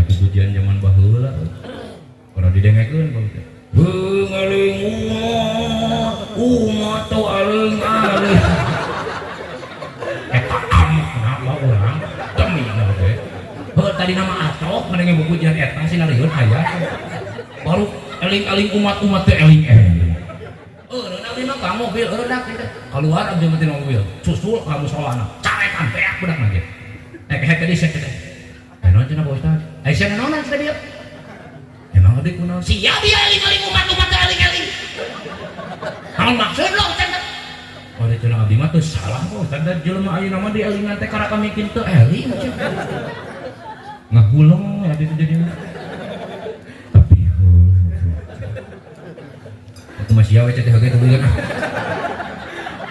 pujian zaman baheula ora didengekeun bae ngeling umat tuh aling-aling eta amuk kenapa orang demi nabe tadi nama atok mendengar buku pujian eta sinarieun aya baru aling-aling umat-umat teh eling-eling nanti mah kamu mobil dak keluar abdi mati mobil susul kamu soalna carekan beak budak lagi hek tadi sek teh non cenah bos tah aisyah naon teh dia emang adik kunaon sia dia aling-aling umat-umat teh aling-aling naon maksud lo cenah ade cenah abdi mah teu salah kok tanda jelema ayeuna mah dielingan teh karaka mikin teu eling ngahuleng ya itu jadi tapi itu masih awe cek hage tuluy kan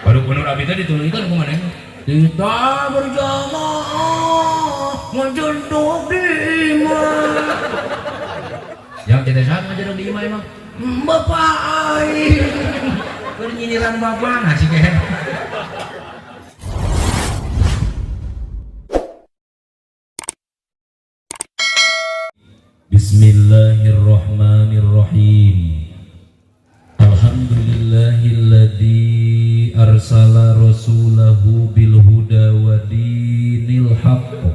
baru bener abi teh dituluykeun ku maneh kita berjamaah ngejenduk di imah yang kita saat ngejenduk di imah emang bapak aing bernyinyiran bapak ngasih kehe Bismillahirrahmanirrahim Alhamdulillahilladzi arsala rasulahu bil huda wa dinil haqq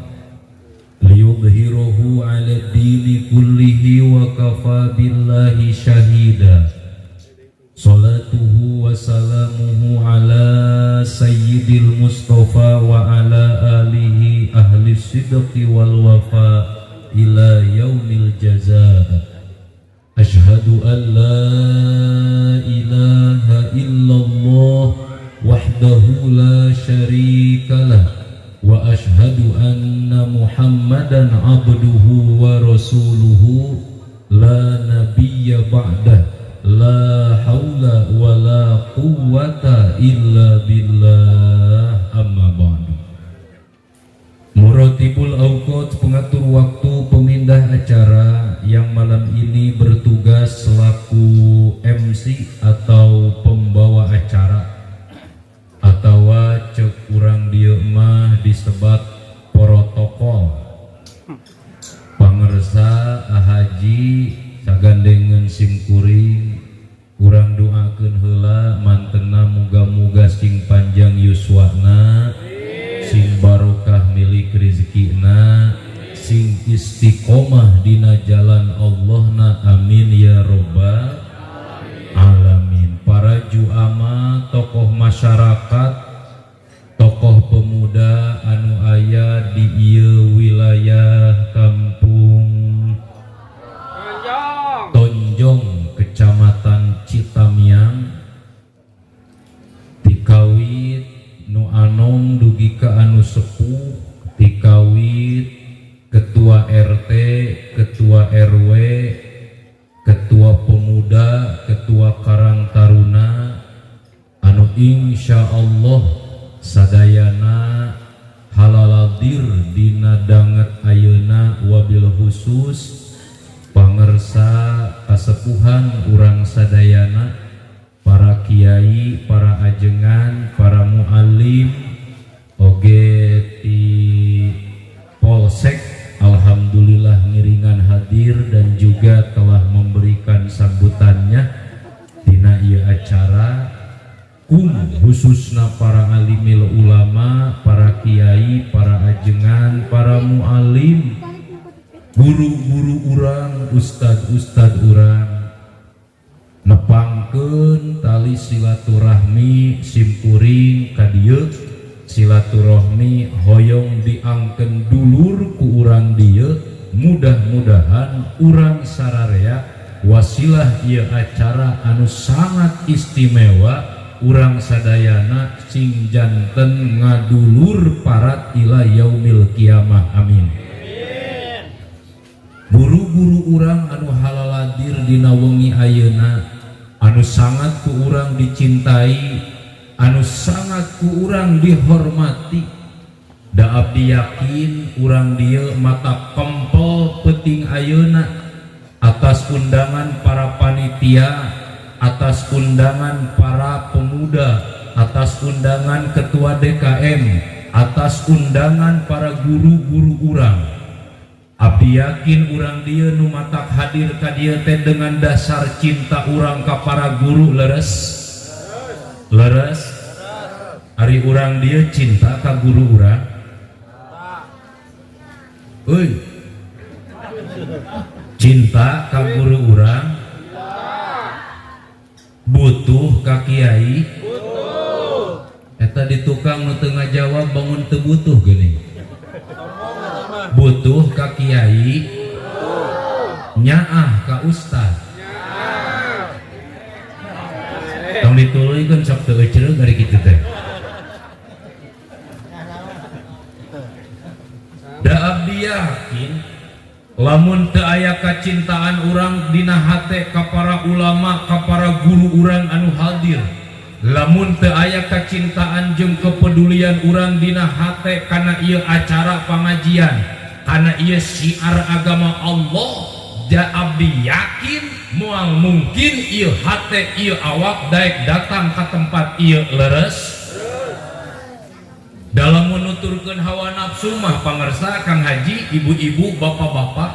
liyudhhirahu 'ala dini kullihi wa kafa billahi syahida salatuhu wa salamuhu ala sayyidil mustafa wa ala alihi ahli sidqi wal wafa ila yaumil jazaa Ashhadu an la ilaha illallah wahdahu la syarikalah wa ashhadu anna muhammadan abduhu wa rasuluhu la nabiyya ba'dah la hawla wa la quwwata illa billah amma ba'du. Muratibul awqat, pengatur waktu, pemindah acara yang malam ini bertugas selaku MC atau pembawa acara atau cek urang dieu mah disebat protokol pangersa haji sagandengan simkuring urang doakeun heula mantena muga-muga sing panjang yuswana sing barokah milik rezekina sing istiqomah dina jalan Allahna amin ya robbal alamin. Para juama, tokoh masyarakat, tokoh pemuda anu aya di ieu wilayah kampung Tonjong kecamatan Citamiang tikawit nu anom dugi ka anu sepuh tikawit ketua RT, ketua RW, ketua pemuda, ketua Karang Taruna anu insyaallah sadayana halaladir dina danget ayeuna wabil khusus pangersa kasepuhan urang sadayana para kiai, para ajengan, para muallim oge ti Polsek alhamdulillah ngiringan hadir dan juga telah memberikan sambutannya dina ieu acara khususna para alimil ulama, para kiai, para ajengan, para muallim, guru-guru urang, ustad-ustad urang nepangkeun tali silaturahmi simkuring ka dieu silaturahmi hoyong diangkeun dulur ku urang dieu mudah-mudahan urang sararea wasilah ieu acara anu sangat istimewa urang sadayana sing janten ngadulur parat ila yaumil kiamah amin. Guru-guru urang anu halaladir dina wengi ayeuna anu sangat ku urang dicintai anu sangat ku urang dihormati da abdi yakin urang dieu mata kempel penting ayeuna atas undangan para panitia, atas undangan para pemuda, atas undangan ketua DKM, atas undangan para guru-guru urang Abdi yakin urang dieu nu matak hadir ka dieu teh dengan dasar cinta urang ka para guru leres. Leres. Ari urang dieu cinta ka guru urang. Euy. Cinta ka guru urang. Butuh ka kiai. Butuh. Eta di tukang nu teu ngajawab bangun teu butuh geuning. Butuh ka kiai, nyaah ka ustad. Tong dituluykeun sok teu ecereug ari kitu teh. Da abdi yakin lamun teu aya kacintaan urang dina hate ka para ulama, ka para guru urang anu hadir, lamun teu aya kacintaan jeung kepedulian urang dina hate kana ieu acara pangajian, karena ia syiar agama Allah, da abdi yakin moal mungkin ia hate ia awak daek datang ke tempat ia leres. Dalam menuturkan hawa nafsu mah pangersa Kang Haji, ibu-ibu, bapak-bapak,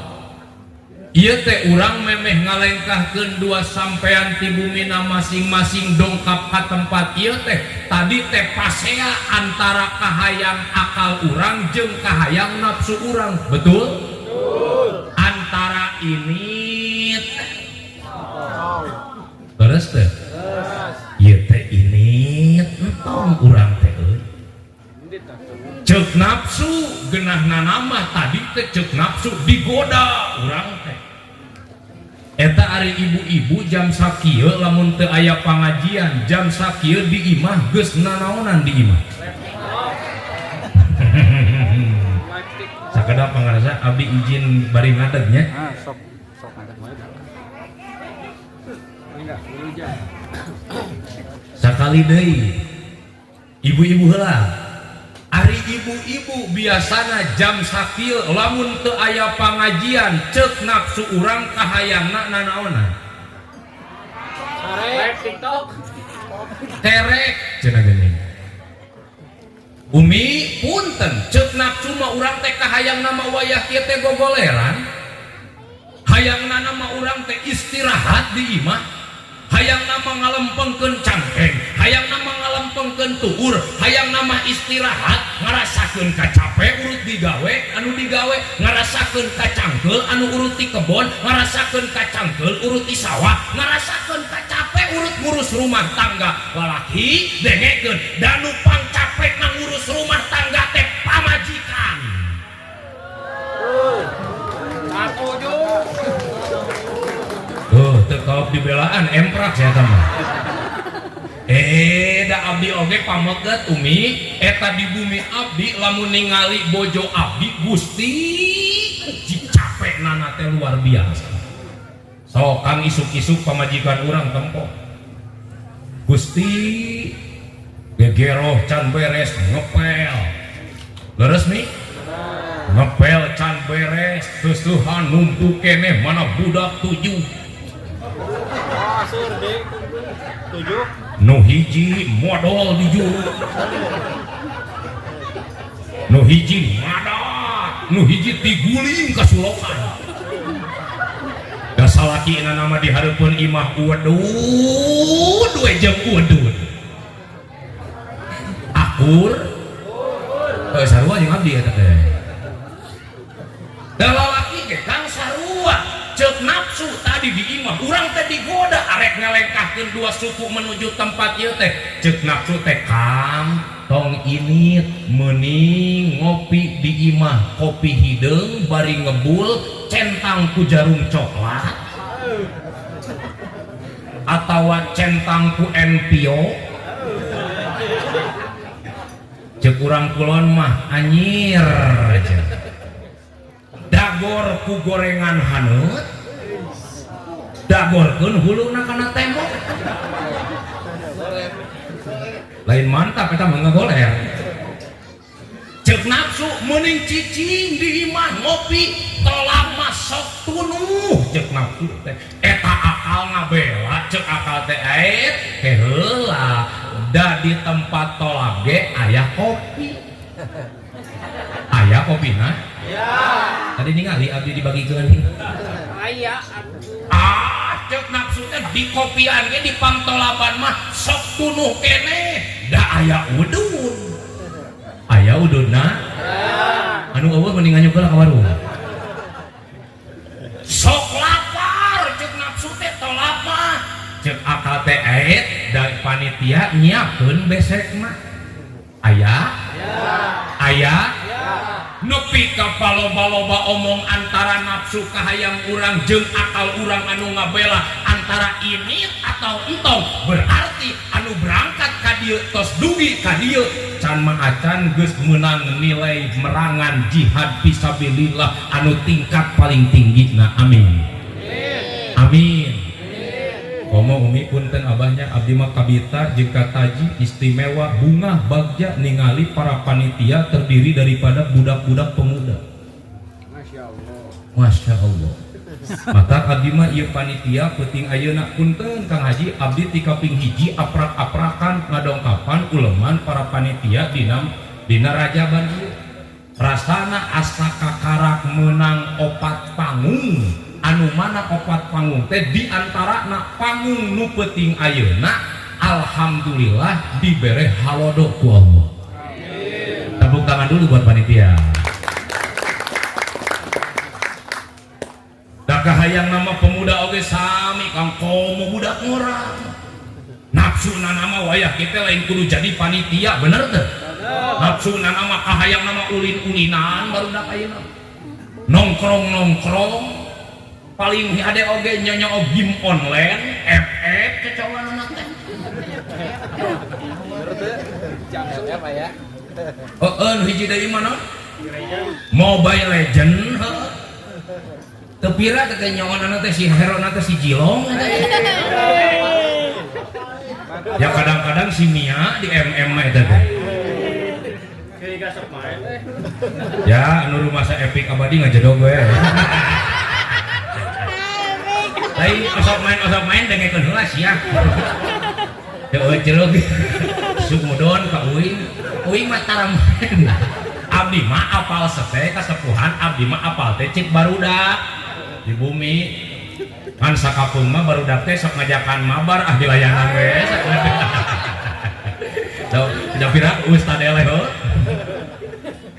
ieu teh urang memeh ngalengkahkeun dua sampean ti bumina masing-masing dongkap ka tempat ieu teh tadi teh pasea antara kahayang akal urang jeung kahayang nafsu urang. Betul? Betul. Antara ini terus teh ieu teh ini entong urang teh ceuk nafsu geunahna nama tadi teh ceuk nafsu digoda urang teh. Eta ari ibu-ibu jam sakieu lamun teu aya pangajian, jam sakieu di imah geus nanaonan di imah. Sakada pangarasa abdi izin bari ngadeg nya. Sok ngadeg mah. Enggak, wilujeng. Sakali deui. Ibu-ibu heula. Ari ibu-ibu biasana jam sakieu lamun teu aya pangajian ceuk nafsu urang kahayangna nanaonan. Terek TikTok. Terek cenah geuning. Umi punten ceuk nafsu mah urang teh kahayangna mah wayah kieu teh gogoleran. Hayangna mah urang teh istirahat di imah. Hayang nama ngalempengkeun cangkeng, hayang nama ngalempengkeun tuhur, hayang nama istirahat, ngarasakeun kacape urut digawe, anu digawe ngarasakeun kacangkeul, anu urut di kebon, ngarasakeun kacangkeul urut di sawah, ngarasakeun kacape urut ngurus rumah tangga. Lalaki dengekeun danu pangcapek nang ngurus rumah tangga teh pamajikan. Aku tekaup dibelaan emprak saya tambah. Da abdi oge pameget umi eta di bumi abdi lamun ningali bojo abdi Gusti capek nana teh luar biasa. So kang isuk-isuk pamajikan urang tempo Gusti gegeroh can beres ngepel leres nih ngepel can beres susuhan numpuk keneh mana budak 7 nu hiji modal di juru, nu hiji madat, nu hiji tiguling ka sulokan. Da salaki nama di hareupeun imah wedud we jeung wedud. Akur sarua jeung abdi eta teh. Da lalaki ge kang sarua ceuk nafsu tadi di imah urang teh digoda arek ngalengkahkeun dua suku menuju tempat ieu teh ceuk nafsu teh Kang tong ini meuning ngopi di imah kopi hideung bari ngebul centang ku jarum coklat atawa centang ku enpio ceuk urang kulon mah anyir aja dagor ku gorengan haneut dagorkeun huluna kana tembok lain mantap eta mah ngagoler ceuk nafsu meuning cicing di imah ngopi tolak masok tunuh ceuk nafsu teh eta akal ngabela ceuk akal teh heula da di tempat tolak ge aya kopi aya kopina ya Tadi ningali abdi dibagikeun. Aya Cek nafsunya di kopian ge di pantolaban mah sok tunuh kene. Da aya udun. Aya udunna? Anu eueuh mending nganyukeun ka warung. Sok lapar cek nafsu teh teu lapar. Cek akal teh aet da panitia nyiapkeun besek mah. Aya? Aya? Nepi ka paloba-loba omong antara nafsu kahayang urang jeung akal urang anu ngabela antara ini atau entong, berarti anu berangkat ka dieu tos dugi ka dieu can maacan geus meunang nilai merangan jihad fisabilillah anu tingkat paling tinggina. Amin. Amin. Komo umi punten abahnya abdi mah kabita jeung kataji istimewa bunga bagja ningali para panitia terdiri daripada budak-budak pemuda. Masya Allah. Mata abdi mah ieu panitia peuting ayeuna punten Kang Haji abdi ti kaping hiji aprak-aprakan ngadongkapan uleman para panitia dina rajaban ieu. Rasana asa kakarak meunang opat panggung. Anu mana opat panggung teh diantara panggung nu peuting ayeuna alhamdulillah dibere halodo ku Allah. Tepuk tangan dulu buat panitia. Da kahayang nama pemuda oge sami Kang komo budak ngorang. Nafsuna nama wayah kita lain kudu jadi panitia, bener teh? Nafsuna nama kahayang nama ulin-ulinan barudak ayeuna. Nongkrong-nongkrong paling ade oge nyonya game online FF kecowan anak teh. Jam apa ya? Hiji dari mana? Mobile Legend. Tepira teh nyawan anak teh si hero teh si Jilong. Ya kadang-kadang si Mia di MM eta teh. Ya anu rumasa epic abadi ngajedog we. Lain osok main dengekeun heula sia. Teu cerog. Sumudon ka uing mah tara main. Abdi mah apal sete kasepuhan, abdi mah apal teh cik barudak di bumi. Kan sakapeung mah barudak teh sok ngajakan mabar di layanan we. Teu japira ustad eleho.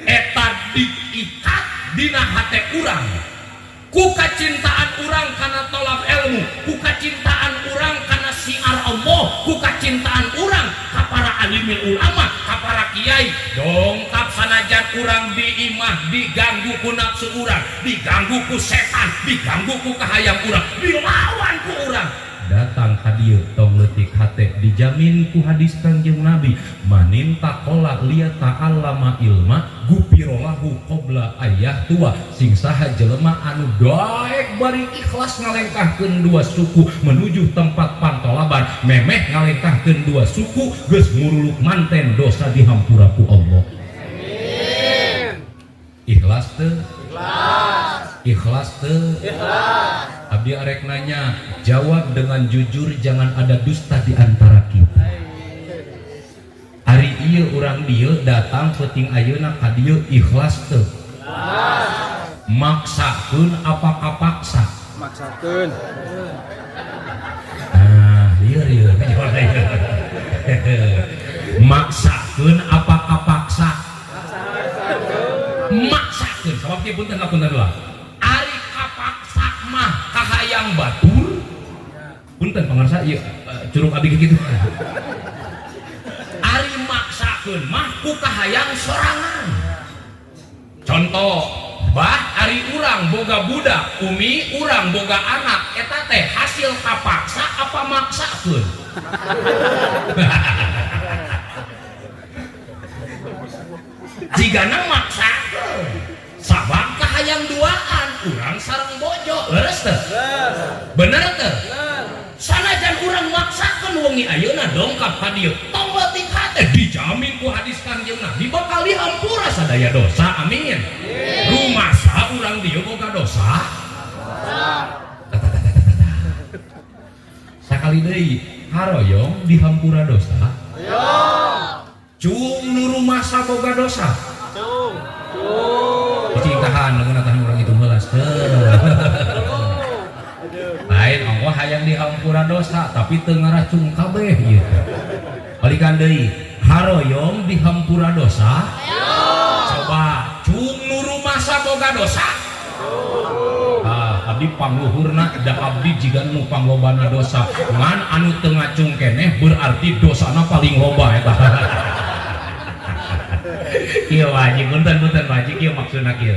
Eta diikat dina hate urang. Ku kacintaan urang kana tolab ilmu, ku kacintaan urang kana siar Allah, ku kacintaan urang ka para alimil ulama, ka para kiai. Dongkap sanajan urang diimah diganggu ku nafsu urang, diganggu ku setan, diganggu ku kahayang urang, dilawan ku urang. Datang ka dieu tong leutik hate dijamin ku hadis Kangjeng Nabi manin taqala liya ta'allama ilma gupirolahu qabla ayah tua sing saha jelema anu daek bari ikhlas ngalengkahkeun dua suku menuju tempat pantolaban memeh ngalengkahkeun dua suku geus nguruluk manten dosa dihampura ku Allah. Amin. Ikhlas teu? Ikhlas. Ikhlas teu? Ikhlas. Abdi arek nanya, jawab dengan jujur, jangan ada dusta di antara kita. Ari ieu urang dieu datang peuting ayeuna ka dieu ikhlas teu? Ikhlas. Maksakeun apa kapaksa? Maksakeun. Ieu maksakeun apa kapaksa? Maksakeun. Sabab kieu punten lapunten heula. Ari kapaksa mah kahayang batur. Punten pangarsa ieu curug abdi kitu. Ari maksakeun mah ku kahayang sorangan. Contoh, bah ari urang boga budak, umi urang boga anak, eta teh hasil kapaksa apa maksakeun? Jigana maksakeun. Sabab kahayang duaan, urang sareng bojo, leres teh? Bener teh? Sanajan urang maksakeun wengi ayeuna dongkap ka dieu, tong leutik hate dijamin ku hadis Kangjeng Nabi bakal dihampura sadaya dosa. Amin. Rumasa urang dieu boga dosa. Sakali deui haroyong dihampura dosa. Cung nu rumasa boga dosa. Cung. Cing tahan, lamun tahan urang itu. lain Allah hayang dihampura dosa tapi teu ngaracung kabeh ieu balikan deui haroyong dihampura dosa coba cung nu rumasa boga dosa abdi pangluhurna da abdi jiga nu panglobana dosa ngan anu teu ngacung keneh berarti dosana paling loba eta kieu wajib punten wajib kieu maksudna kieu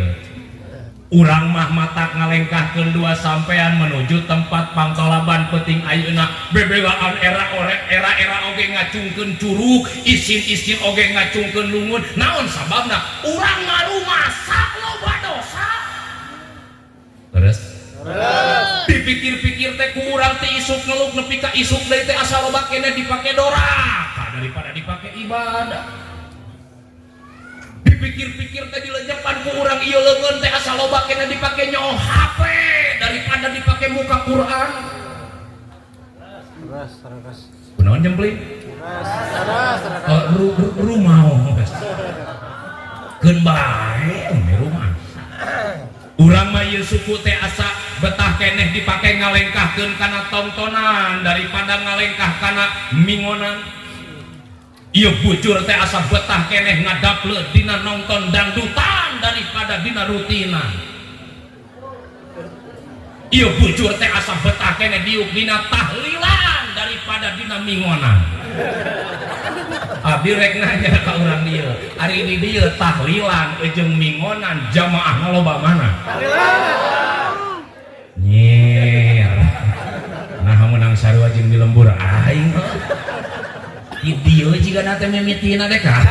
urang mah matak ngalengkahkeun dua sampean menuju tempat pangkalaban penting ayeuna bebegaan era oge ngacungkeun curug isin oge ngacungkeun lungun naon sababna urang ngarumasa loba dosa terus dipikir-pikir teh ku urang teh isuk ngeluk nepi ka isuk deui teh asa loba keneh dipake doraka daripada dipake ibadah dipikir-pikir teh dilejepan ku urang ieu leungeun teh asa loba keneh dipake nyoh HP daripada dipake muka Quran. Ras. Kunaon jempling? Ras. Rumaos. Keun bae rumah. Urang mah ieu suku teh asa betah keneh dipake ngalengkahkeun kana tontonan daripada ngalengkah kana mingonan. Ieu bujur teh asa betah keneh ngadapleut dina nonton dangdutan daripada dina rutinan. Ieu bujur teh asa betah keneh diuk dina tahlilan daripada dina mingonan. Abdi rek nanya ka urang dieu, ari di dieu tahlilan jeung mingonan jamaahna loba mana? Tahlilan. Nyer. Nah menang sarua jeung di lembur aing. Idieu jika nate mimitina deh kah?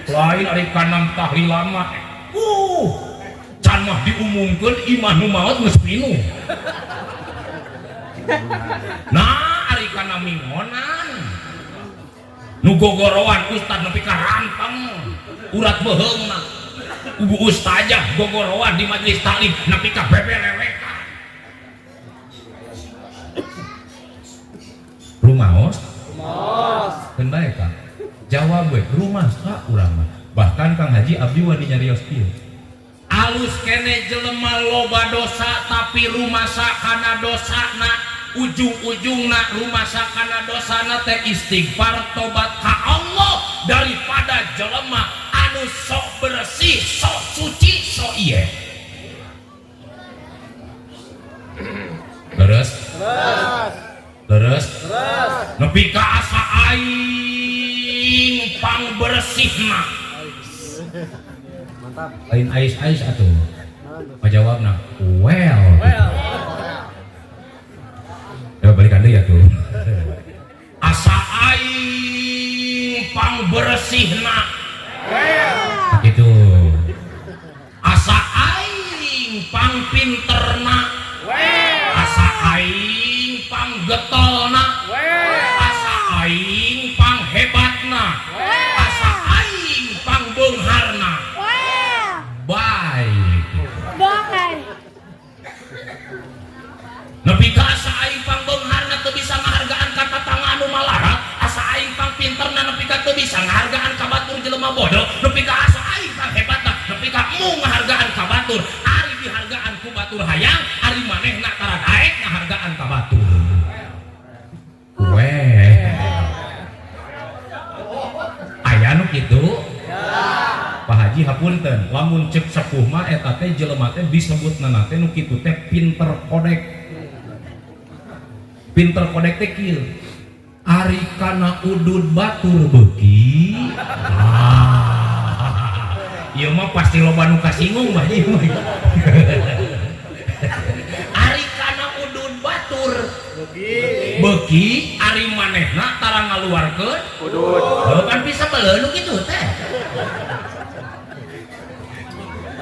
Lain ari kanam tahlilan mah, can mah diumumkeun imah nu maot geus pinuh. Nah ari kana mingonan, nu gogorowan ustad nepi ka ranteng, urat beheungna, ubu ustazah gogorowan di majelis taklim nepi ka bebelewekan. Rumaos keun bae Kang jawab we rumasa urang mah bahkan Kang Haji abdi wani nyarios ieu alus kene jelema loba dosa tapi rumasa kana dosana ujung-ujungna rumasa kana dosana teh istighfar tobat ka Allah daripada jelema anu sok bersih sok suci sok ieu terus nepi ka asa aing pangbersihna mantap lain ais atuh pajawabna well ya balikan deui atuh asa aing pangbersihna kitu asa aing pangpinterna asa aing panggetolna asa aing panghebatna asa aing pangbeungharna baik nepi ka asa aing pangbeungharna teu bisa ngahargaan ka tatangga anu malarat asa aing pangpinterna nepi ka teu bisa ngahargaan ka batur jelema bodoh nepi ka asa aing panghebatna nepi ka mu ngahargaan ka batur ari dihargaan ku batur hayang ari manehna tara daek ngahargaan ka batur aya nu kitu Pak Haji hapunten lamun cek sepuh mah eta teh jelema teh disebutna teh nu kitu teh pinter kodek teh kieu ari kana udud batur beuki ieu mah pasti loba nu kasinggung mah ieu ari kana udud batur beuki ari manehna tara ngaluarkeun udud kan bisa beuleun nu kitu teh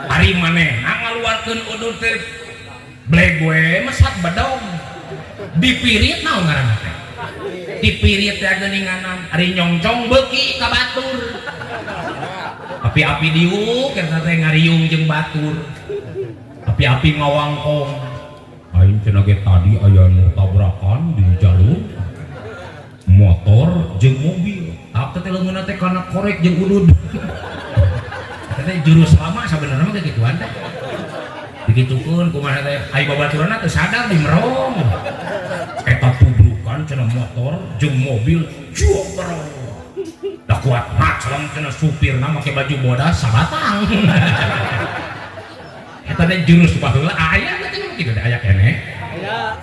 ari manehna ngaluarkeun udud teh blegue mesat bedong dipirit naon ngaranna teh dipirit teh geuninganan ari nyongcong beuki ka batur api-api diuk eta teh ngariung jeung batur api-api ngawangkong aing cenah ge tadi aya nu tabrakan di jalur motor jeung mobil tapi teh leungeunna teh kana korek jeung udud teh jurus lama sebenarnya mah kayak gituan teh digitukeun kumaha teh ai babaturanna teu sadar di merong eta tubrukan cenah motor jeung mobil jubrol da kuat mat salam cenah supirna make baju bodas sabatang eta teh jurus baheula aya teh kitu teh aya keneh aya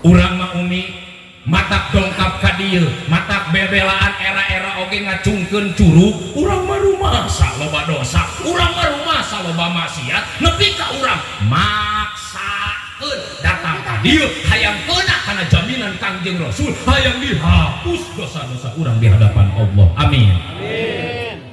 urang mah umi matak dongkap ka dieu matak bebelaan era-era oge ngacungkeun curug urang mah rumasa loba dosa urang mah rumasa loba maksiat nepi ka urang maksakeun datang ka dieu hayang keuna kana jaminan Kangjeng Rasul hayang dihapus dosa-dosa urang di hadapan Allah amin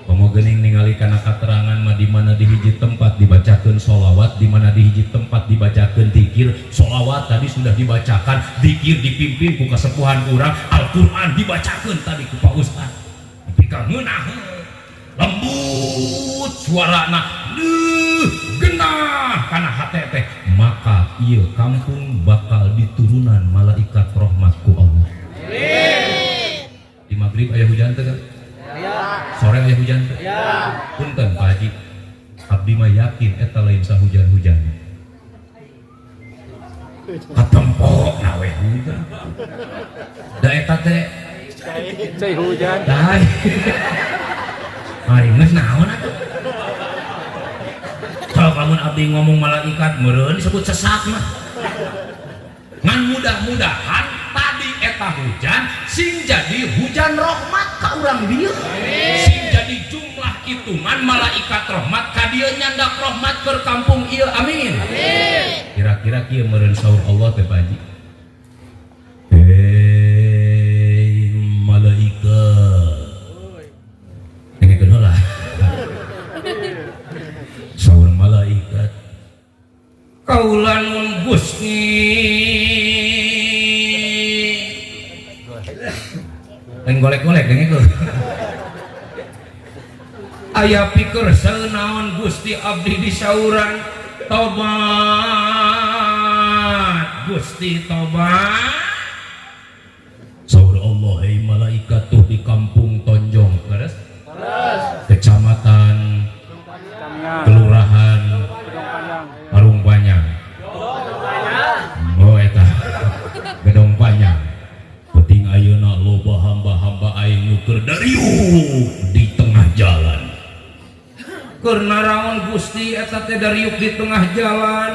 komo geuning ningali kana katerangan mah di mana di hiji tempat dibacakeun sholawat di mana di hiji tempat dibacakeun zikir sholawat tadi sudah dibacakan zikir dipimpin ku kasepuhan urang Al-Qur'an dibacakeun tadi ku Pak Ustaz tapi ka ngeunaheun lembut suarana genah kana hate teh maka ieu kampung bakal diturunan malaikat rahmat ku Allah di maghrib aya hujan teh kan sore aya hujan teh punten Pak Haji abdi mah yakin eta lain sahujan-hujan katempo na we hujan da eta teh cai hujan dai mari geus naon atuh kalau lamun abdi ngomong malaikat meureun disebut sesak mah ngan mudah-mudahan tadi eta hujan sing jadi hujan rahmat ka urang dieu sing jadi jumlah hitungan malaikat rahmat ka dieu nyandak rahmat ke kampung ieu amin kira-kira kieu meureun saur Allah teh Pak Haji hei malaikat dengekeun heula saur malaikat kaulan Gusti lain golek-golek dengekeun aya pikir saeunaon Gusti abdi disauran tobat Gusti tobat saur Allah hei malaikat tuh di kampung Tonjong leres kecamatan kelurahan Parung Panjang oh eta Gedong Panjang penting ayeuna loba hamba-hamba aing nu keur dariuk di tengah jalan keur naraon Gusti eta teh dariuk di tengah jalan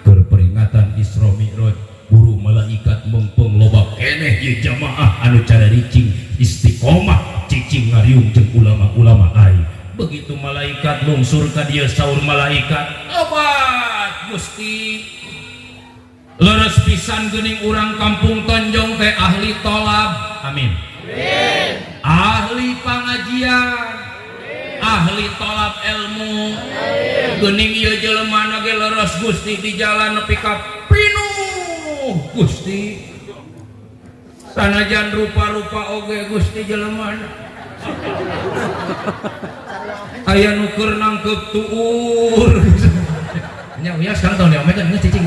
keur peringatan Isra Mi'raj buru malaikat mengpeng loba keneh ieu jamaah anu cara ricing istiqomah cicing ngariung jeung ulama-ulama aing begitu malaikat lungsur ka dieu saur malaikat obat Gusti leres pisan geuning urang kampung Tonjong teh ahli tolab amin ahli pangajian ahli tolab ilmu geuning ieu jelemana ge leres Gusti di jalan nepi ka pinuh Gusti sanajan rupa-rupa oge Gusti jelemana aya nu keur nangkep tuur nya wias kan tahun di omekan geus cicing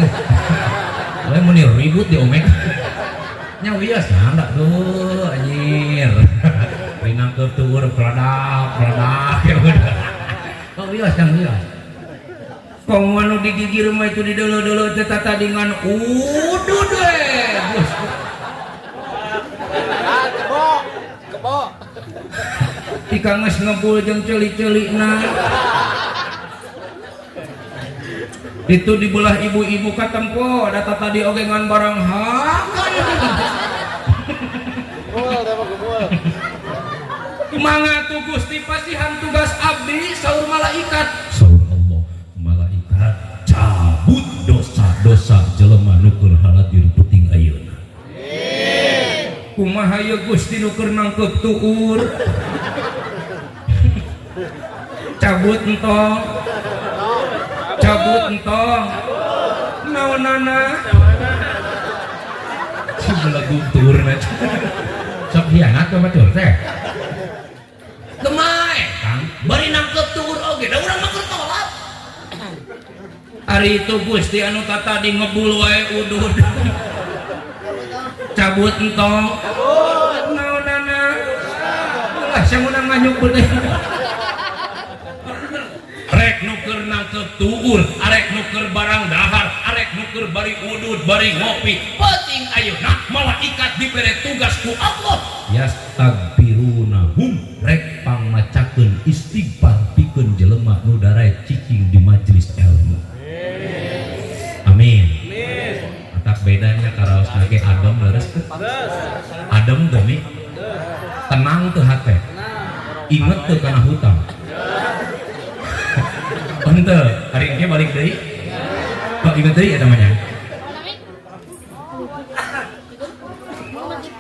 lain mun ribut di omek nya wias anda tuh anjir nangkep tuur peladak ya udah kok wias kan wias kok anu digigir mah itu di dulu-dulu teh tatadingan uduh deh kebo ika geus ngebul jeung celik-celikna itu dibelah ibu-ibu katempo data tadi oge ngan barang hakan kumaha tuh Gusti pasihan tugas abdi saur malaikat saur Allah malaikat cabut dosa-dosa jelema nu keur haladir peuting ayeuna kumaha ye Gusti nu keur nangkep tuur cabut entong naonana sebelagu turna sok hianat ka batur teh kemae Kang bari nangkep tuur oge da urang mah keur tolak ari itu Gusti anu tadi ngebul wae udud cabut entong naonana ulah samunang nganyuk beuleuh jangkep tuur arek nuker barang dahar arek nuker bari udud bari ngopi penting ayeuna malaikat dibere tugas ku Allah yastaghfirunahum rek pangmacakeun istighfar pikeun jelema nu darae cicing di majelis ilmu. Amin. Matak bedanya karaos lagi adem leres teh. Adem demi tenang teu hate. Inget teu kana hutang. Ente hari ini balik deui. Kok inget deui eta mah nya?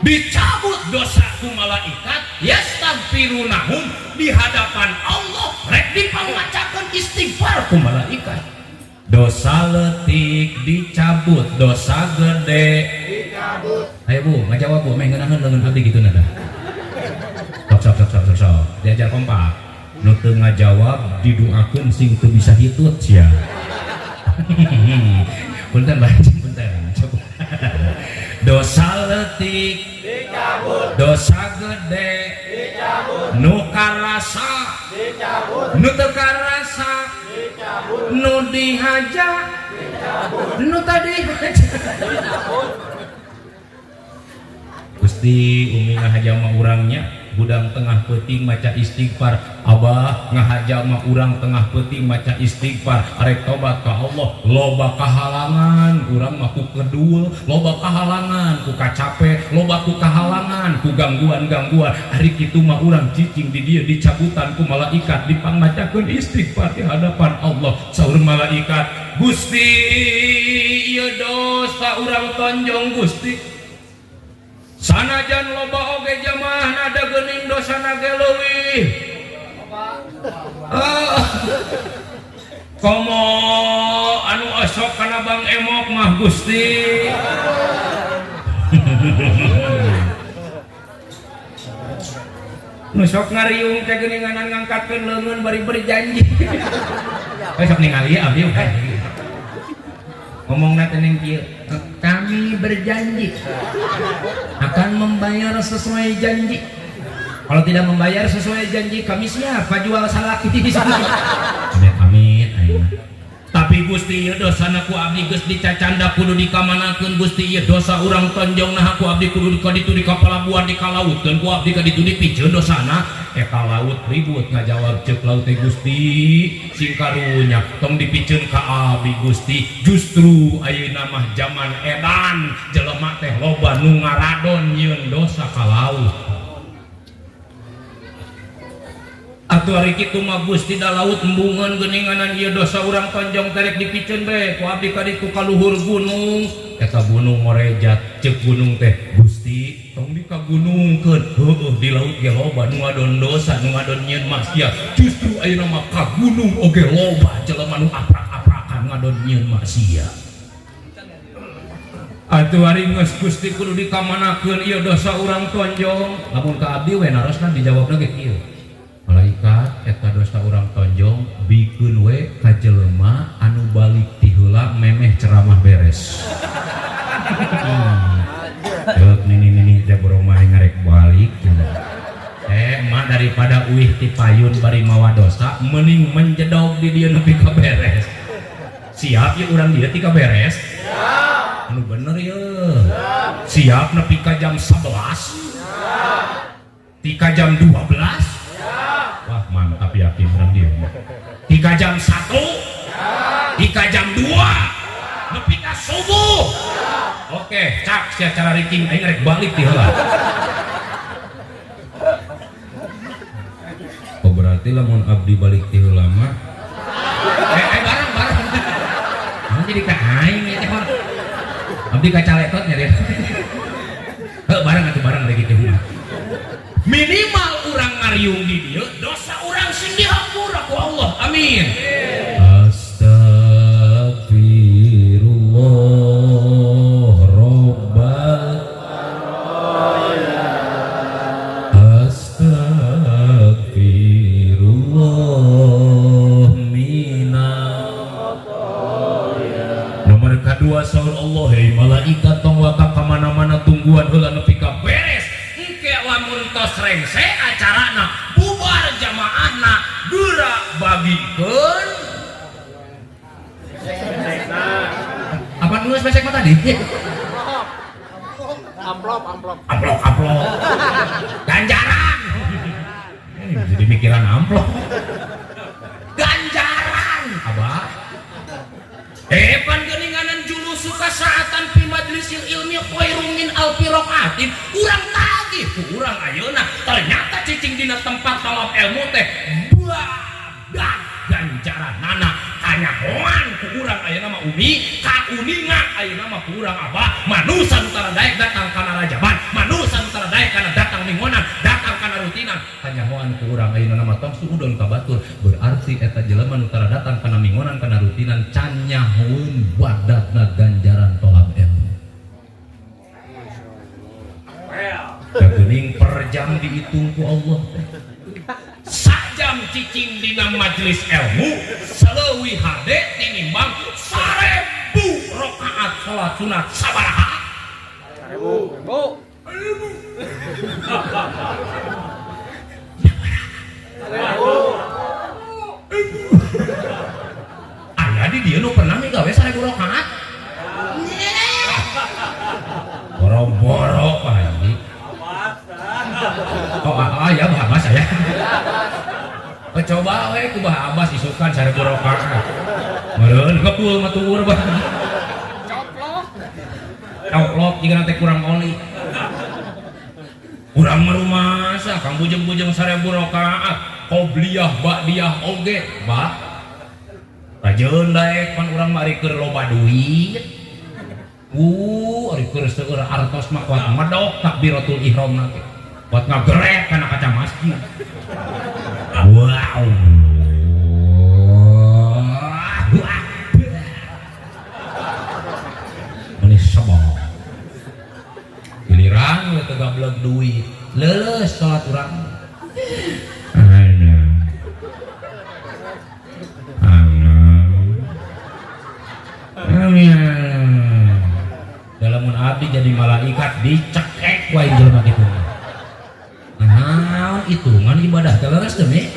Dicabut dosa ku malaikat yastaghfirunahum di hadapan Allah rek dipamacakeun istighfar ku malaikat. Dosa leutik dicabut, dosa gede dicabut. Ayo Bu, ngajawab Bu, meh ngeunaheun leungeun abdi kitu nada. Sok. Diajar kompak. Nu teu ngajawab didoakeun sing teu bisa hitut sia. Punten banjing punten. Coba. Dosa leutik dicabut, dosa gede dicabut, nu karasa dicabut, nu teu karasa dicabut, nu dihaja dicabut, nu tadi dicabut. Gusti umi ngahaja mah urangnya budang tengah peuting maca istighfar, abah ngahaja mah urang tengah peuting maca istighfar, arek tobat ka Allah loba kahalangan, urang mah ku kedul loba kahalangan, ku kacape loba ku kahalangan, ku gangguan-gangguan, ari kitu mah urang cicing di dieu dicabutan ku malaikat dipangmacakeun istighfar di hadapan Allah. Saur malaikat, Gusti ieu dosa urang tonjong Gusti. Sanajan loba oge jamaah nada geuning dosana ge leuwih. Komo anu osok kana Bang Emok mah Gusti. Nu sok ngariung teh geuninganan ngangkatkeun leungeun bari berjanji. Sok ningali abdi we. Ngomongna teh ning kieu, kami berjanji akan membayar sesuai janji. Kalau tidak membayar sesuai janji, kami siapa jual salaki di sana. Amin, amin. Tapi Gusti ieu dosana ku abdi geus dicacanda kudu dikamanakeun. Gusti ieu dosa urang tonjong nah ku abdi kudu ditu di kapalabuhan dikalautkeun ku abdi ka ditu dipikeun dosana. Eta laut ribut ngajawab ceuk laut teh Gusti sing karunya tong dipikeun ka abdi Gusti. Justru ayeuna mah zaman edan jelema teh loba nu ngaradon nyieun dosa ka laut. Atuh ari kitu mah Gusti da laut embungeun geuninganan ieu dosa urang tonjong terek dipikeun bae ku abdi ka ditu ka luhur gunung. Eta gunung ngorejat ceuk gunung teh Gusti tong dikagunungkeun. Heueuh di laut ge loba nu ngadon dosa nu ngadon nyieun maksiat. Justru ayeuna mah ka gunung oge loba jelema nu aprak-aprakan ngadon nyieun maksiat. Atuh ari geus Gusti kudu dikamanakeun ieu dosa urang tonjong. Lamun ka abdi we narosna dijawabna ge kieu. Malaikat eta dosa urang tonjong bikeun we ka jelema anu balik ti heula memeh ceramah beres. Ceuk nini teh borong mah ngarek balik cenah. Mah daripada uih ti payun bari mawa dosa mending menjedog di dieu nepi ka beres. Siap ye urang dieu ti ka beres? Siap. Anu bener ye. Siap nepi ka jam 11? Siap. Ti ka jam 12? Wah mantap yakin orang dia. 3 jam 1, 3 jam 2, nepi ka subuh. Oke, cak secara ranking aing rek balik di heula. Oh berarti lamun abdi balik di heula mah bareng. Mun jadi ka aing ya teh. Abdi ka caletot nya deh. Bareng atuh bareng rek kitu. Minimal urang ngariung di dieu dosa urang sing dihampura ku Allah. Amin. Astagfirullah rabbal astagfirullah minal nomor kedua saur Allah hei malaikat tong wakak ka mana-mana tungguan heula nepi ka beres. Lamun tos rengse acarana bubar jamaahna dura bagikeun besek mah tadi. Amplop. Ganjaran. Jadi mikiran amplop. Ganjaran, abah. Pan geuninganan julu suka saatan fi majlisil ilmi khairum min alfi raqatin. Urang tagih ku urang ayeuna ternyata cicing dina tempat talab ilmu teh badak ganjaranana kanyahoan ku urang ayeuna mah umi kauninga ayeuna mah ku urang abah manusa nu tara daek datang kana rajaban manusa nu tara daek kana datang mingonan datang kana rutinan kanyahoan ku urang ayeuna mah tong suudon ka batur berarti eta jelema nu tara datang kana mingonan kana rutinan can nyahoeun badatna ganjaran tolab ilmu. Geuning per jam dihitung ku Allah. Sajam cicing dina majelis ilmu saleuwih hade tinimbang 1000 rakaat salat sunat sabaraha? 1000. Aya di dieu nu pernah migawe 1000 rakaat? Boro-boro Pak Haji. Oh ya Bahabas saya. Coba we ku Bahabas isukan 1000 rakaat. Meureun kepul mah tuwur bah. Coplok jika nanti kurang oli. Urang merumasa kang bujeng-bujeng 1000 rakaat. Qobliyah ba'diyah oge, Bah. Rajeun daek pan urang mah ari keur loba duit. Ari keur seueur artos mah kuat medok takbiratul ihram na teh. Kuat ngagerek kana kaca masjid. Wow. Manis sabah. Giliran we teu gablek duit, leuleus salat urang. Dalam abdi jadi malaikat dicekek wae jelema kitu. Nah, hitungan ibadah teh leres teh me.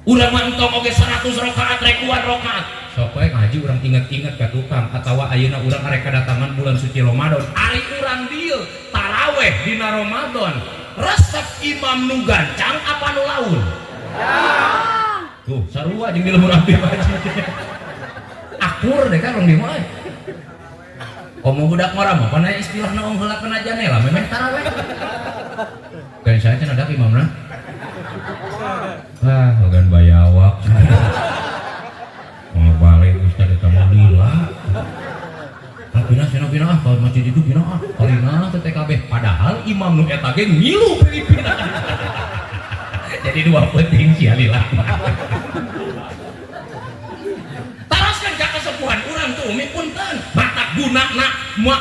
Urang mah entong oge 100 rakaat rekuan rakaat. Sok we ngaji urang inget-inget ka tukang atawa ayeuna urang arek kadatangan bulan suci Ramadan. Ari urang dieu taraweh dina Ramadan. Resep imam nu gancang apa nu laun? Tuh, sarua jeung di lembur abdi haji. Akur deh kan orang di mana? Omong budak ngora mah, pana istilah naong heula kana janela, memeh taraweh. Kan saya cenah ada imamna. Bagan bayawak. Mau balik ustaz eta mah lila. Pina cenah kalau masjid itu pina palina teh TKB. Padahal imam nu eta ge ngilu Filipina. Jadi dua penting sia lila. Kesepuhan urang tuh umi punten mata gunana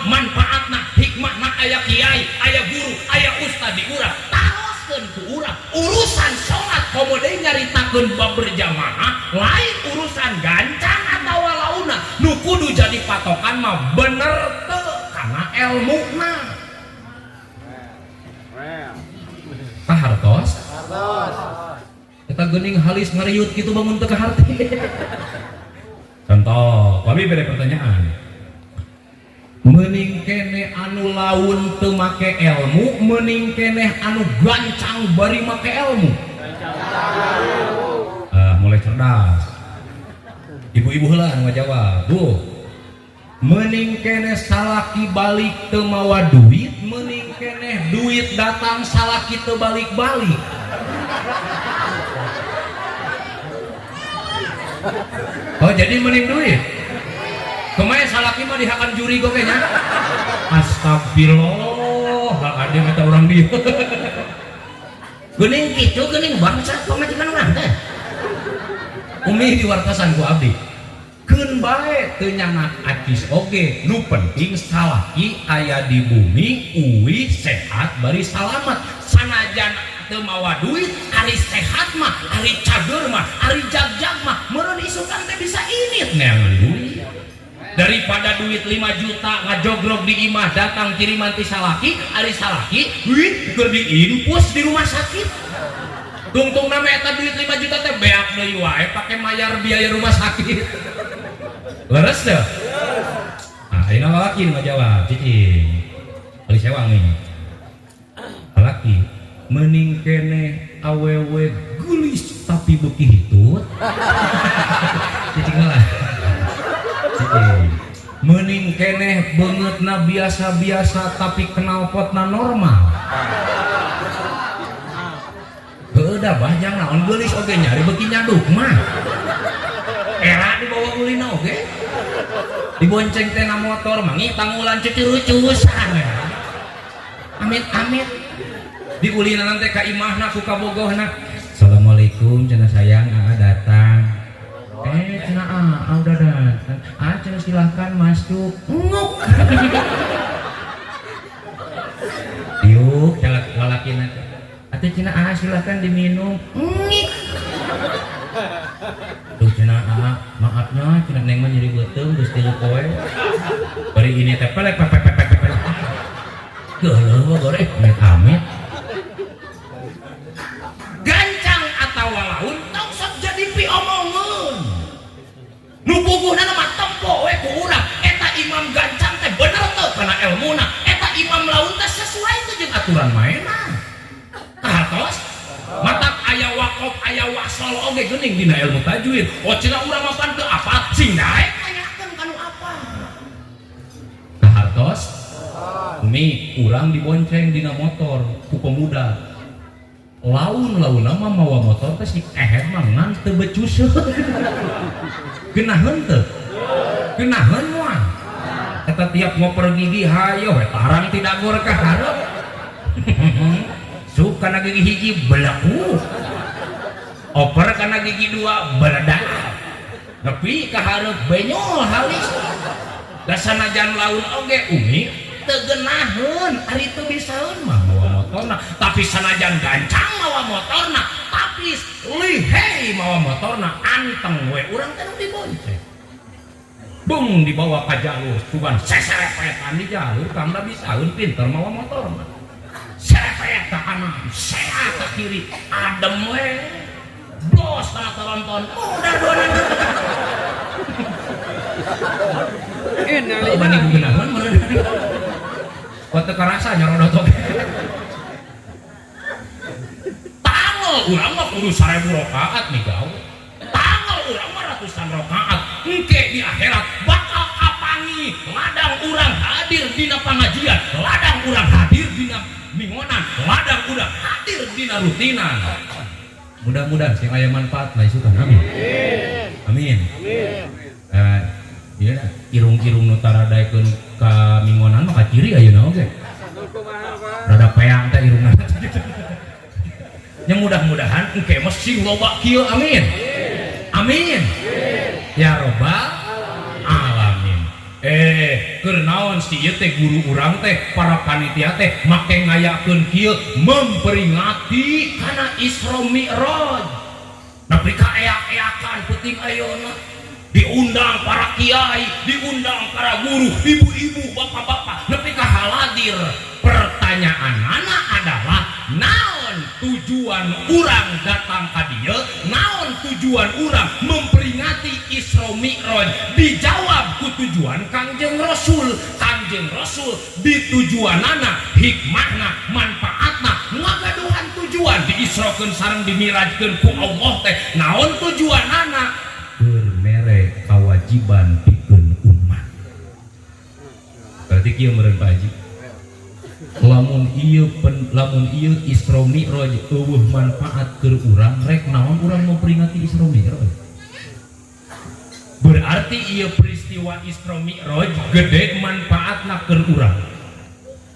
manfaatna hikmahna aya kiai aya guru aya ustad di urang taroskeun ku urang urusan salat komo deui nyaritakeun bab berjamaah lain urusan gancang atawa launa nu kudu jadi patokan mah bener teu kana elmuna hartos eta geuning halis ngariut kitu bangun teu ka harti. Contoh, kami beri pertanyaan. Meuning keneh anu laun teu make ilmu, meuning keneh anu gancang bari make ilmu. Mulai cerdas. Ibu-ibu heula anu ngajawab. Bu. Meuning keneh salaki balik teu mawa duit, meuning keneh duit datang salaki teu balik-balik. Oh jadi mending duit. Kemarin salaki mah dihakan juri goge nya. Astagfirullah, ada mata orang dia. Geuning kitu geuning bangsa pamajikan urang teh. Umi diwartosan ku abdi. Keun bae teu nyangat acis oge, nu penting salaki aya di bumi uwi sehat bari salamat. Sanajan teu mawa duit, ari sehat mah, ari cager mah, ari jag-jag mah, meureun isukan teh bisa init neangan duit. Daripada duit 5 juta ngajogrog di imah datang kiriman ti salaki, ari salaki duit keur diinpus di rumah sakit. Tungtung nama eta duit 5 juta teh beak deui wae pake mayar biaya rumah sakit. Leres teu? ayeuna lalaki nu ngajawab cicing ali sewang nih lalaki mending kene awewe gelis tapi beuki hitut cicing lah cicing mending kene beungeutna biasa-biasa tapi knalpotna normal udah banyak naon gelis oge nyari beuki nyaduk mah era dibawa ulina oge dibonceng teh na motor mangi tangulan cucurucusan amit-amit diulina nanti ka imahna ku kabogohna assalamualaikum cenah sayang datang cenah udah datang cenah silahkan masuk nguk yuk lalakina atuh cenah silahkan diminum ngik tuh cenah maafnya cenah neng mah nyeri beuteung geus tilu poe bari ini teh pelek geuleuh goreng amit gancang atawa laun tong sok jadi piomongeun nu puguhna mah tempo we ku urang eta imam gancang teh bener teu kana elmuna eta imam laun teh sesuai teh jeung aturan maena kahartos matak aya waqaf aya wasol oge geuning dina ilmu tajwid cenah urang mah pan teu apa sing daek tanyakeun kanu apa kahartos umi urang dibonceng dina motor ku pemuda laun-laun mah mawa motor teh si keher mah ngan teu becus geunaheun teu geunaheun moal eta tiap mau pergi di hayo we tarang tidak gor ka hareup sup kana gigi hiji belaku oper kana gigi dua beledak nepi ka hareup benyol halis da sanajan laun oge umi teu geunaheun ari teu bisaeun mah mawa motorna tapi sanajan gancang mawa motorna tapi lihei mawa motorna anteng we urang teh nu dibonceng bung dibawa ka jalur tuban seserepetan di jalur kang da bisaeun pinter mawa motorna serepet ka kanan sehat ka kiri adem we bos kana tonton udah dua ini bani geunaheun meureun kok teu karasa nyorodot oge tanggal urang mah kudu 1000 rakaat nih gawe tanggal urang mah ratusan rakaat engke di akhirat bakal kapangi ladang urang hadir dina pangajian ladang urang hadir dina mingonan ladang urang hadir dina rutinan mudah-mudahan sing aya manfaat lah isukan amin amin ieu irung-irung nu taradaekeun ka mingonan mah ka ciri ayeuna oge rada peang teh irungna nya mudah-mudahan engke mah sing loba kieu amin amin ya robbal alamin keur naon si ieu teh guru urang teh para panitia teh make ngayakeun kieu memperingati kana Isra Mi'raj nepi ka eak-eakan peuting ayeuna diundang para kiai diundang para guru ibu-ibu bapak-bapak nepi ka haladir pertanyaanna adalah naon tujuan urang datang ka dieu naon tujuan urang memperingati Isra Mi'raj dijawab ku tujuan Kangjeng Rasul ditujuanana hikmahna manfaatna ngagaduhan tujuan diisrokeun sareng dimirajkeun ku Allah teh naon tujuanana bermere kewajiban pikeun umat berarti kieu meureun Pak Haji lamun ieu Isra Mi'raj eueuh manfaat keur urang rek naon urang memperingati Isra Mi'raj berarti ieu peristiwa Isra Mi'raj gede manfaatna keur urang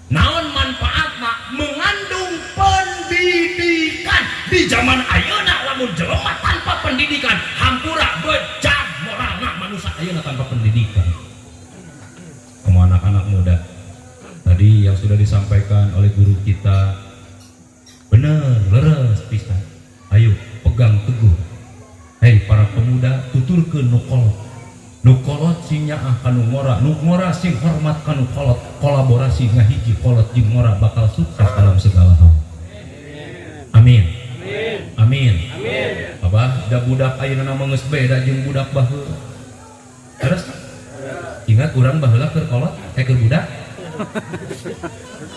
naon manfaatna mengandung pendidikan di zaman ayeuna lamun jelema tanpa pendidikan hampura bejat moralna manusia ayeuna tanpa pendidikan kamu anak-anak muda tadi yang sudah disampaikan oleh guru kita bener leres pisan ayo pegang teguh hei para pemuda tuturkeun nu kolot sing nyaah kanu ngora sing hormat kanu kolot kolaborasi ngahiji kolot jeung ngora bakal sukses dalam segala hal amin amin Abah da budak ayeuna mah geus beda jeung budak baheula terus ingat kurang baheula keur kolot keur budak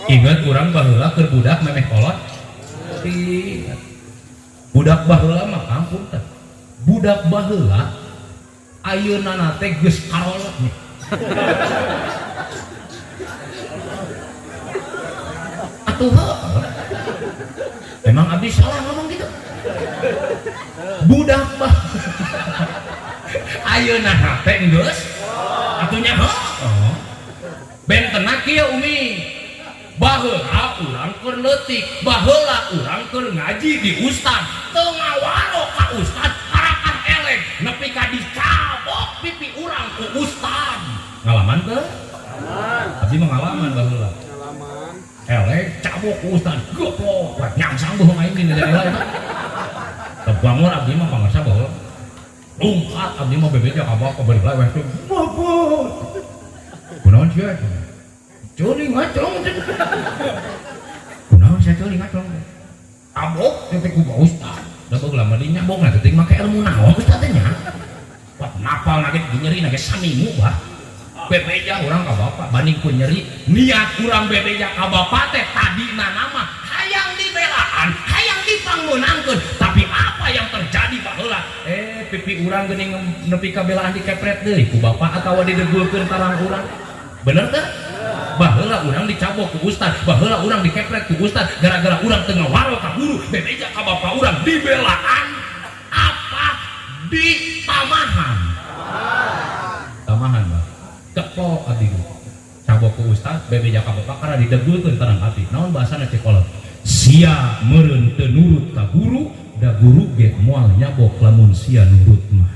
ingat kurang baheula keur budak memeh kolot ingat budak baheula mah ampun teh budak baheula ayeuna teh geus karolot nih atuh emang abdi salah ngomong gitu budak bah ayeuna teh geus atunya heuh bentena kieu umi baheula urang keur leutik baheula urang keur ngaji di ustad teu ngawaro ka ustad harapan elek nepi ka dicabok pipi urang ku ustad ngalaman teu ngalaman abdi mah ngalaman baheula ngalaman elek cabok ku ustad goblok nyangsang bohong aing dina daerah eta teu bangun abdi mah pangarsa baheula lungkat abdi mah bebeja ka bawah ka beula weh teh bobot kunaon sia culing ngacong kunaon sia culing ngacong abok teh ku ka ustad da baheula mah dinyabok na teh make ilmu naon ustad teh nya pat napal nage nyeri nage samimu bah bebeja urang ka bapak banding ku nyeri niat urang bebeja ka bapak teh tadina nama hayang dibelaan hayang dipangmeunangkeun tapi apa yang terjadi baheula pipi urang geuning nepi ka belaan dikepret deui ku bapak atawa didegulkeun tarang urang bener teh baheula urang dicabok ku ustad baheula urang dikepret ku ustad gara-gara urang teu ngawaro ka guru bebeja ka bapak urang dibelaan apa di tamahan tamahan bah kepok abdi cabok ku ustad bebeja ka bapak karena didegulkeun tarang ati naon bahasana cek kolot sia meureun teu nurut ka guru da guru ge moal nyabok lamun sia nurut mah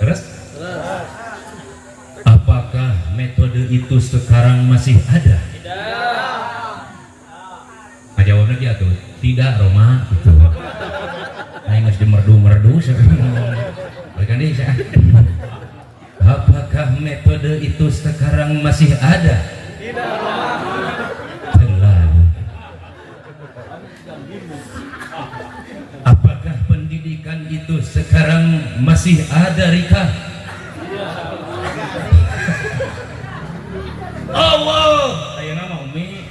terus apakah metode itu sekarang masih ada? Tidak jawabnya dia tuh tidak Roma gitu aing geus dimerdu-merdu balikan deui saya apakah metode itu sekarang masih ada? Tidak terlalu apakah pendidikan itu sekarang masih ada Rika? Allah ayeuna mah umi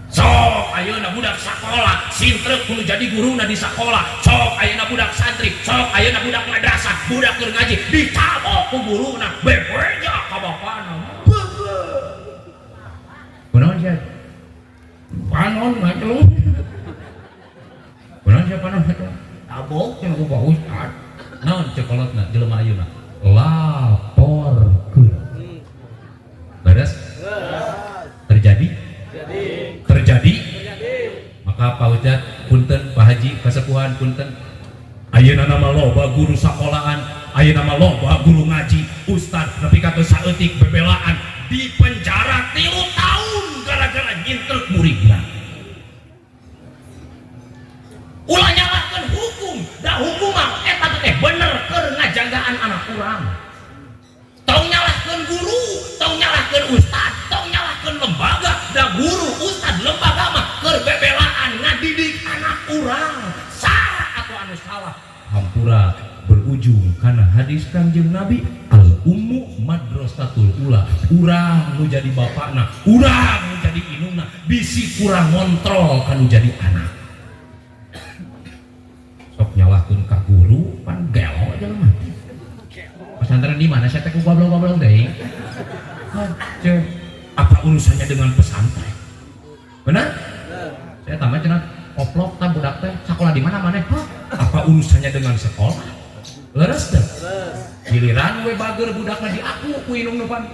sok ayeuna budak sakola sintrek kudu jadi guruna di sakola sok ayeuna budak santri sok ayeuna budak madrasah budak keur ngaji dicabok ku guruna bebeja ka bapana kunaon sia panon ngacung kunaon sia panon ngacung tabok cenah ku Pak Ustad naon cekolotna jelema ayeuna laporkeun beres terjadi maka Pak Ustad punten Pak Haji kasepuhan punten ayeuna nama loba guru sakolahan ayeuna nama loba guru ngaji ustad nepi ka teu saeutik bebelaan di penjara 3 tahun gara-gara nyintrek muridna ulah nyalahkeun hukum da hukuman eta teh bener keur ngajagaan anak urang tong nyalahkeun guru tong nyalahkeun ustad tong nyalahkeun lembaga da guru ustad lembaga mah keur bebelaan ngadidik anak urang salah atau anu salah hampura berujung karena hadis Kangjeng Nabi al ummu madrasatul ula urang nu jadi bapakna urang nu jadi indungna bisi kurang ngontrol kanu jadi anak sok nyalahkeun ka guru pan gelo aja mah pesantren di mana saya teh goblok-goblok deui apa urusannya dengan pesantren benar saya tambah cenah oplok ta budak teh sekolah di mana maneh apa urusannya dengan sekolah leres teh giliran we bager budakna di aku ku indung depan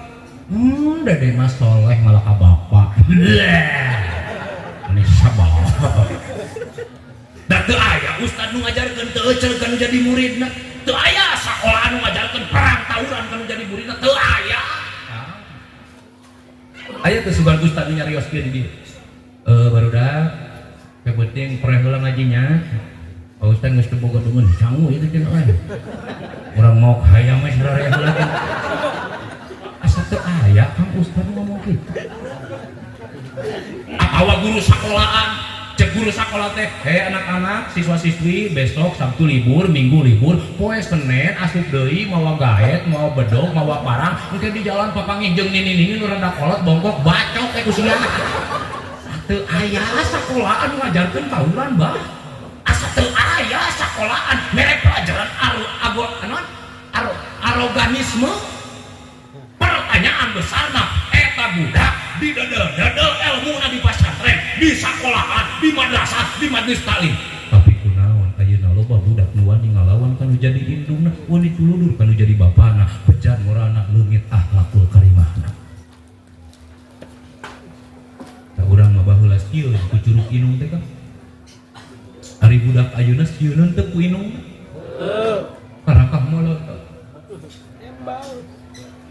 dede mas soleh malah ka bapak ini sabar da teu aya ustad nu ngajarkeun teu ecel kan jadi muridna teu aya sakola anu ngajarkeun perang tawuran kan jadi muridna teu aya aya teu sugan ustad nu nyarios kieu di dieu barudak kepenting pereh heula ngajinya Pak Ustad geus teu boga deungeun sangu ieu teh cenah urang mau hayang mah sararea heula asa teu aya Kang Ustad ngomong kitu atawa guru sakolahan cek guru sekolah teh anak-anak siswa-siswi besok Sabtu libur Minggu libur poe Senin asup deui mawa gaet mawa bedog mawa parang engke di jalan papangih jeung nini-nini nu rada kolot bongkok bacok teh ku siana teu aya sakolahan ngajarkeun tawuran bah asa teu aya sakolahan mere pelajaran aroganisme pertanyaan besarna eta budak di dadel ilmu di pasantren di sekolahan di madrasah di majelis taklim tapi kunaon ayeuna loba budak nu wani ngalawan kanu jadi indungna wani tuludur kanu jadi bapana bejan morana leungit akhlakul karimahna ta urang mah baheula kieu ku curug inung teh kan ari budak ayeuna sieun teu ku inung karakah molot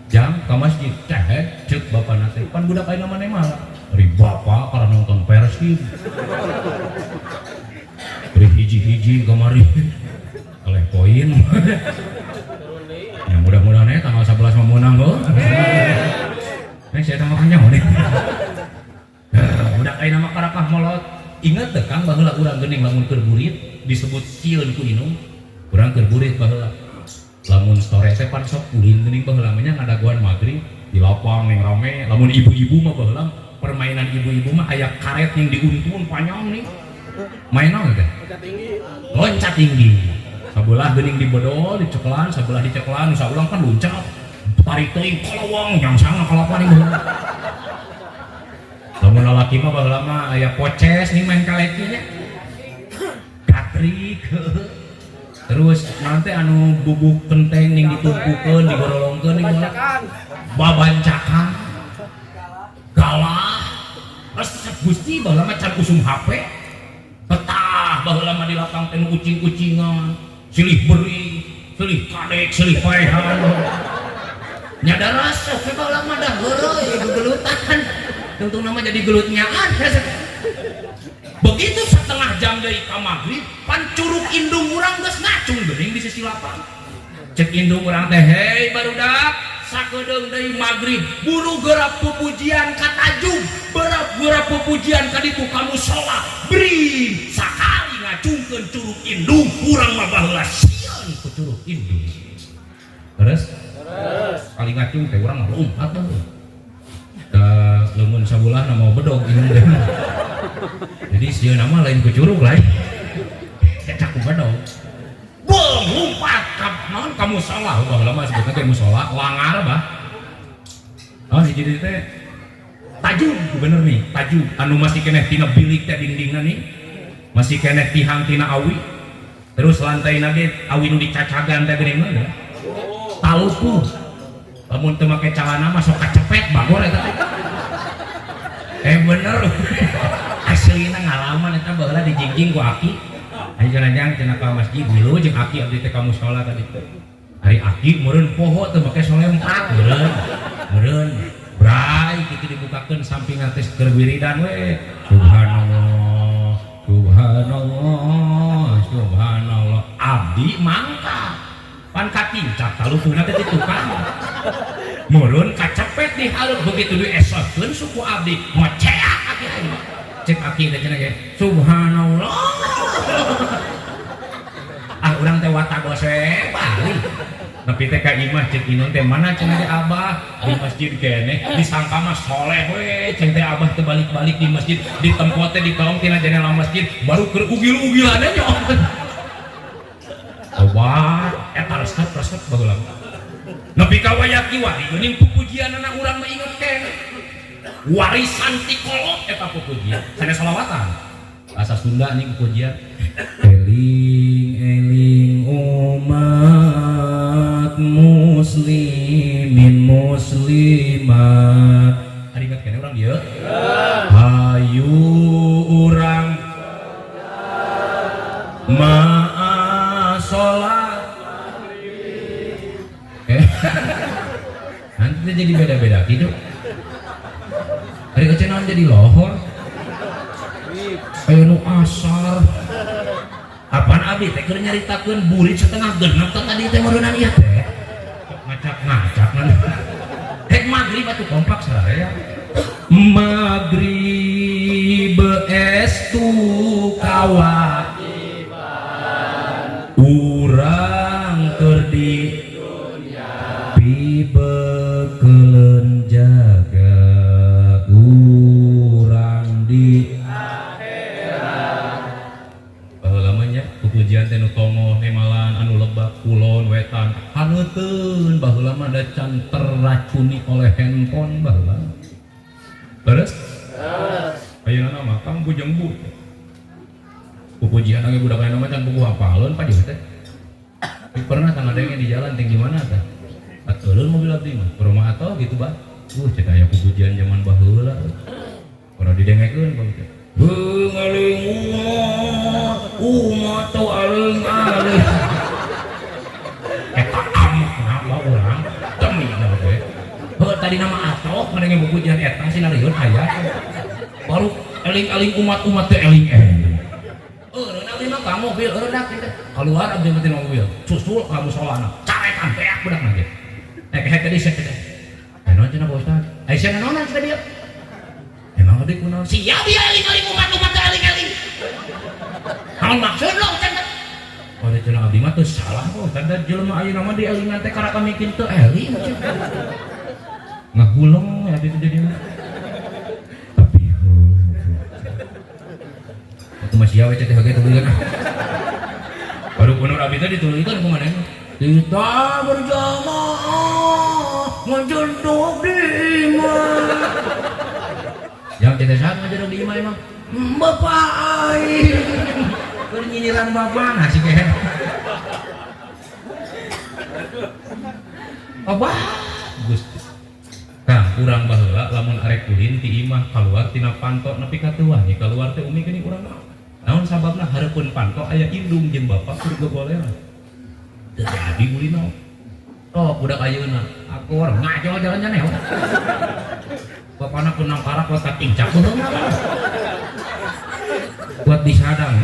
jam ke masjid cehet cek bapak nate pan budak ayeuna mane mah ari bapak para nonton Persib beri hiji-hiji kamari oleh poin ya mudah-mudahan tanggal 11 mah menang loh saya tambah panjang nih budak ayeuna mah karakah molot inget teh Kang baheula urang geuning lamun keur burit disebut sieun ku inung urang keur burit baheula lamun sore teh pan sok ulin geuning baheula mah nya ngadaguan magrib di lapang ning rame lamun ibu-ibu mah baheula permainan ibu-ibu mah aya karet yang diuntun panjang nih main naon teh loncat tinggi sabelah geuning dibodol diceklan sabelah diceklan saulang kan loncat tarik teuing kolowong yang sana kalapa ning baheula lamun lalaki mah baheula mah aya poces nih main kaleki nya katrik terus nanti anu bubuk kenteng yang ditumpukeun digorolongkeun ning babancakan galah resep Gusti baheula mah can usum HP petah baheula mah di lapang teh kucing-kucingan silih beri silih kadek silih paehan nyadar rasa ke baheula mah dah heureuy gegelutan tungtung nama jadi gelutnyaan begitu setengah jam dari ka maghrib pan curug indung urang geus ngacung geuning di sisi lapang cek indung urang teh hei barudak sakedeung deui maghrib buru geurap pupujian ka tajum geurap pupujian ka ditu ka mushola beri sakali ngacungkeun curug indung urang mah baheula sieun ku curug indung terus kali ngacung teh urang mah lompat lemun sabulah nama bedog indung teh jadi sieun nama lain ku curug lain cak ku bedog beuh lumpat naon ka mushola baheula mah sebutna teh mushola langar bah hiji deui teh tajud bener nih tajud anu masih keneh tina bilik teh dindingna nih masih keneh tihang tina awi terus lantaina ge awi nu dicacagan teh geuning mah talupu lamun teu make calana mah sok kacepet bagor eta bener aslina ngalaman eta baheula dijingjing ku aki aya jangan cenah ka masjid dulu jeung aki abdi teh ka mushola tadi teh hari aki meureun poho teu make solempak meureun brai kitu dibukakeun sampingan teh keur wiridan we subhanallah subhanallah subhanallah abdi mangka pan kakincak talupuna teh ditukang meureun kacepet di haleup begitu diesokeun suku abdi moceak aki cek aki teh cenah ge subhanallah urang teh watagos we balik nepi teh ka imah cek inun teh mana cenah ge abah di masjid keneh disangka mah soleh we cek teh abah teh balik-balik di masjid di tempat teh di kolong tina jendela masjid baru keur ugil-ugilan nya wah eta resep baheula nepi ka wayah kiwari geuning pupujianna urang mah inget keneh warisan ti kolot eta pupujian sanes selawatan bahasa Sunda nih pujian eling umat muslimin muslimat hari ingat kene urang dieu hayu urang ma'a sholat nanti jadi beda-beda hidup hari kecenan jadi lohor ayo nu asar apaan abdi teh keur nyaritakeun burit setengah genep tadi teh meureunna ieu teh ngacak-ngacak hek magrib atuh kompak saraya magrib estu kewajiban urang keur di pibekeuleun jaga urang di lamanya pupujian teh nu tongoh nemalan anu lebak kulon wetan haneuteun baheula mah da can terracuni oleh handphone baheula. Terus ayeuna mah kang bujeng bu pupujian lagi budak anu mah can puguh hafaleun pa dieu teh pernah tangga denge di jalan teh gimana teh atuleun mobil abdi mah rumah atoh gitu bah cek aya pupujian zaman baheula ora didengekeun bae teh beungaling umat teu aling-aling eta amuk kenapa urang demi na teh tadi nama atoh menenge pupujian eta sinarieun aya baru eling-eling umat-umat teh eling-eling nanti mah kamu mobil dak keluar abdi mah tina mobil susul ka musolana caretan beak budak mah ge hek di set teh naon cenah Pak Ustaz aya naonan cenah dia emang abdi kunaon siap dia eling-eling umat-umat teh eling-eling naon maksud lo cenah pada cenah abdi mah teu salah kok kada jelema ayeuna mah dielingan teh karaka mikin teu eling ngahuleng ya itu jadi tapi itu masih awe cek hage tulisan baru bener abdi teh dituluykeun ku maneh kita berjamaah ngajendok di imah yang kita saat ngajendok di imah emang bapak aing keur nyinyiran bapak nasi kehe apa Gusti kang urang baheula lamun arek ulin ti imah kaluar tina panto nepi ka teu wangi kaluar teh umi geuning urang naon sababna hareupeun panto aya indung jeung bapak keur gogoleran teu jadi ulina oh budak ayeuna aku ngaco jalan-jalan ya bapana keunang karak buat katingcak buat disadang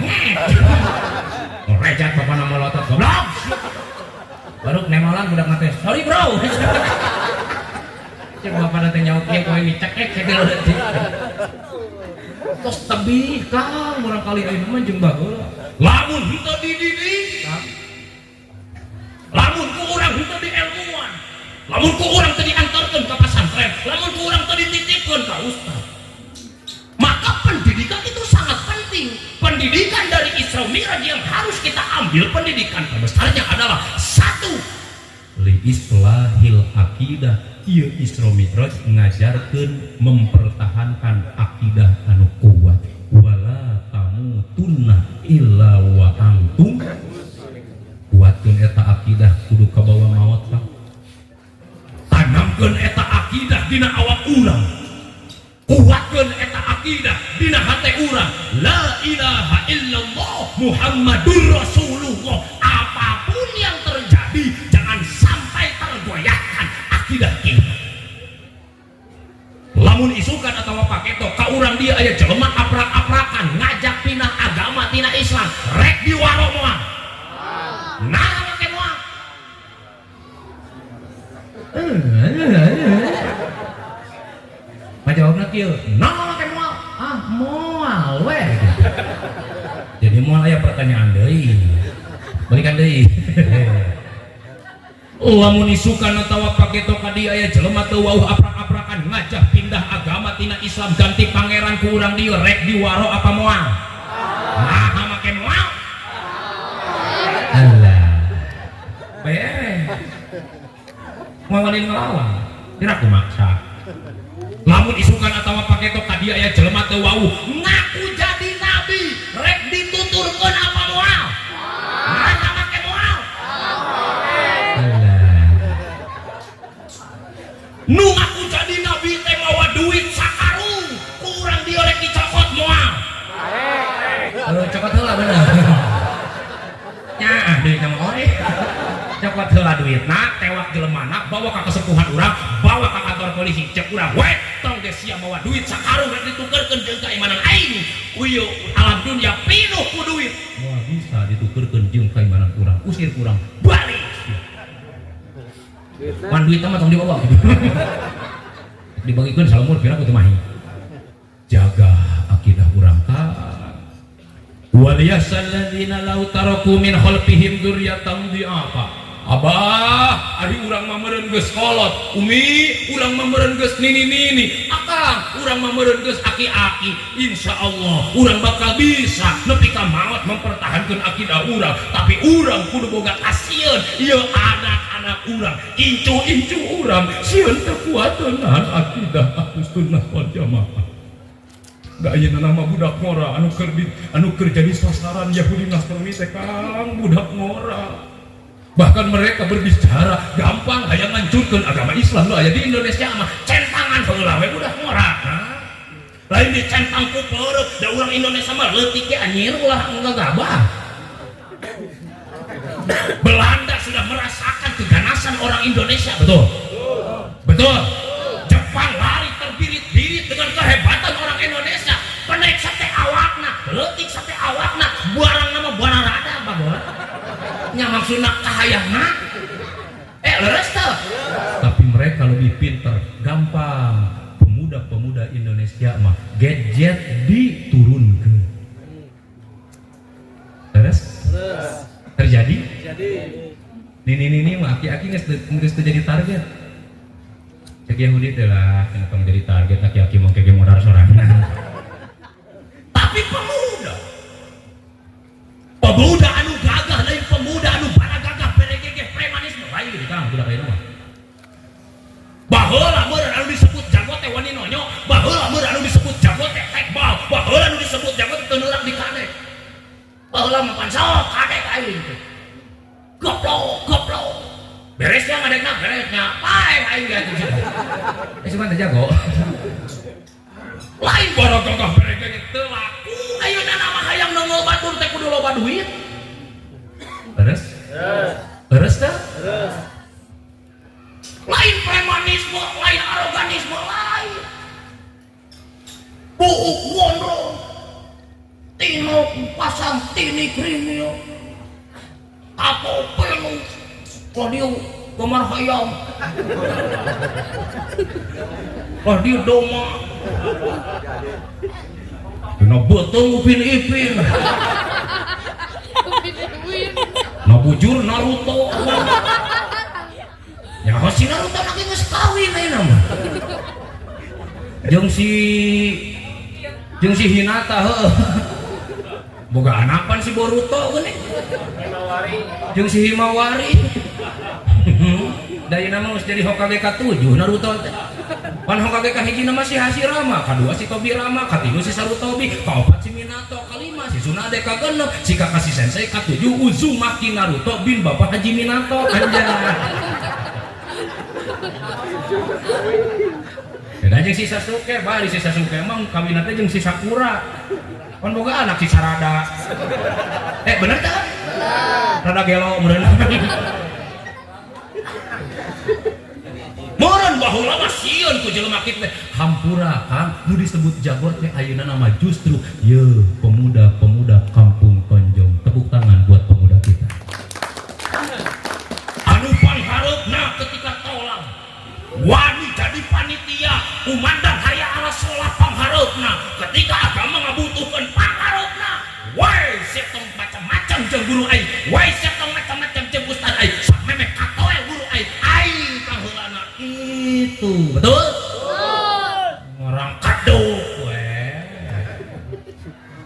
ngerejat bapana melotot goblok baru nemalan budak ngates sorry bro cek bapak teh nyauk ieu poe micek kegel detik tos tebih kang urang kali ayeuna mah jeung baheula lamun henteu dididik lamun ku urang henteu diilmuan lamun ku urang teu diantarkeun ka pesantren lamun ku urang teu dititipkeun ka ustaz maka pendidikan itu sangat penting pendidikan dari Isra Mi'raj yang harus kita ambil pendidikan terbesarnya adalah satu li islahil akidah ieu Isra Mi'raj ngajarkeun mempertahankan akidah anu kuat wala tamutunna illa wa antum kuatkeun eta akidah kudu kabawa maot Kang tanamkeun eta akidah dina awak urang kuatkeun eta akidah dina hate urang la ilaha illallah Muhammadur Rasulullah apapun yang terjadi jangan sampai tergoyahkan akidah kita lamun isukan atau paketo ka urang dia aya jelema aprak-aprakan ngajak pindah agama tina Islam rek diwaro moal nah make moal jawabna kieu nah make moal moal we jadi moal aya pertanyaan deui balikan deui lamun isukan atawa paketo ka dieu aya jelema teu wauh aprak-aprakan ngajak pindah agama tina Islam ganti pangeran ku urang dieu rek diwaro apa moal nah make moal Allah beres ngawalin ngelawan kira aku maksa lamun isukan atawa paketo ka dieu aya jelema teu wauh ngaku jadi nabi rek dituturkeun apa moal nah make moal nu ngaku jadi nabi teh mawa duit sakarung ku urang dieu rek dicokot moal cokot heula bener nya deui ka ore cokot heula duitna tewak jelemana bawa ka kesepuhan urang bawa ka kantor polisi cek urang we tong geus sia mawa duit sakarung rek ditukerkeun jeung keimanan aing ieu alam dunia pinuh ku duit moal bisa ditukerkeun jeung keimanan urang usir urang balik wan duit mah tong dibawa dibagikeun salemur kira ku teu mahi jaga akidah urang ta wa waliyasal ladzina law taraku min khalfihim dzurriyyatan dhi'afa. Abah, ari urang mah meureun geus kolot, umi urang mah meureun geus nini-nini, akang urang mah meureun geus aki-aki. Insyaallah urang bakal bisa nepi ka maot mempertahankeun akidah urang, tapi urang kudu boga kasieun ieu anak-anak urang, incu-incu urang sieun teu kuat nahan akidah Ahlussunnah wal Jamaah. Da ayeuna nama budak ngora anu keur jadi sasaran Yahudi Nasrani teh Kang, budak ngora. Bahkan mereka berbicara gampang hayang ngancurkeun agama Islam lo aya di Indonesia mah centangan heula we budak ngora. Lain dicentang ku peureuh da urang Indonesia mah leutik ge anjir ulah ngagabah. Belanda sudah merasakan keganasan orang Indonesia, betul? Betul. Jepang lari terbirit-birit dengan kehebatan orang Indonesia. Penaik sate awakna, leutik sate awakna, barang nama buana rada bagus. Nya maksudna kahayangna leres teh. Tapi mereka lebih pintar, gampang. Pemuda-pemuda Indonesia mah gadget diturunkan. Leres? Terjadi? Nini mah aki-aki geus teu jadi target. Cek Yahudi teh lah, kenapa menjadi target aki-aki mau kege modal sorangan. Tapi pemuda anu gagah lain pemuda anu bara gagah beregege premanisme lain gitu kan budak ayeuna mah. Baheula meureun anu disebut jago teh wani nonyo, baheula meureun anu disebut jago teh tekbal, baheula anu disebut jago teh neurak di kadek. Baheula mah pan sok kadek aing teh. Goblok. Beresnya ngadekna beresnya, pae aing ge atuh. Cuma teh jago. Lain bara gagah beregege teu laku. Ayeuna nama hayang nongol batur teh kudu loba duit. Leres? Leres teh? Lain premanisme, lain aroganisme, lain. Buuk gondrong. Tino pasang tini krimio. Tato pelu. Radio kamar hayam. Radio doma. Dina betul Upin Ipin. Na bujur Naruto. Ya si Naruto lagi geus kawin ayeuna mah. Jeung si Hinata heuh. Boga anapan si Boruto geuning. Jeung si Himawari. Dayana mah geus jadi Hokage ka-7 Naruto teh. Pan Hokage kahiji nama si Hashirama, kadua si Tobirama, katilu si Sarutobi, kaopat si Minato, kalima si Tsunade, kagenep si Kakashi Sensei, katujuh Uzumaki Naruto bin Bapak Haji Minato. Anjay. Beda jeung si Sasuke, bari si Sasuke emang kawinna teh jeung si Sakura. Pan boga anak si Sarada. Bener teh? Rada gelo meureun. Meureun baheula mah sieun ku jelema kitu teh. Hampura Kang, nu disebut jago teh ayeuna nama justru ye pemuda-pemuda Kampung Tonjong. Tepuk tangan buat pemuda kita. Anu panghareupna ketika tolang wani jadi panitia kumandang hayya ala sholat panghareupna ketika agama ngabutuhkeun panghareupna wae setong macam-macam jeung guru aing wae setong macam-macam jeung ustaz aing sameme katoe guru aing kaheulana itu betul orang kaduk wae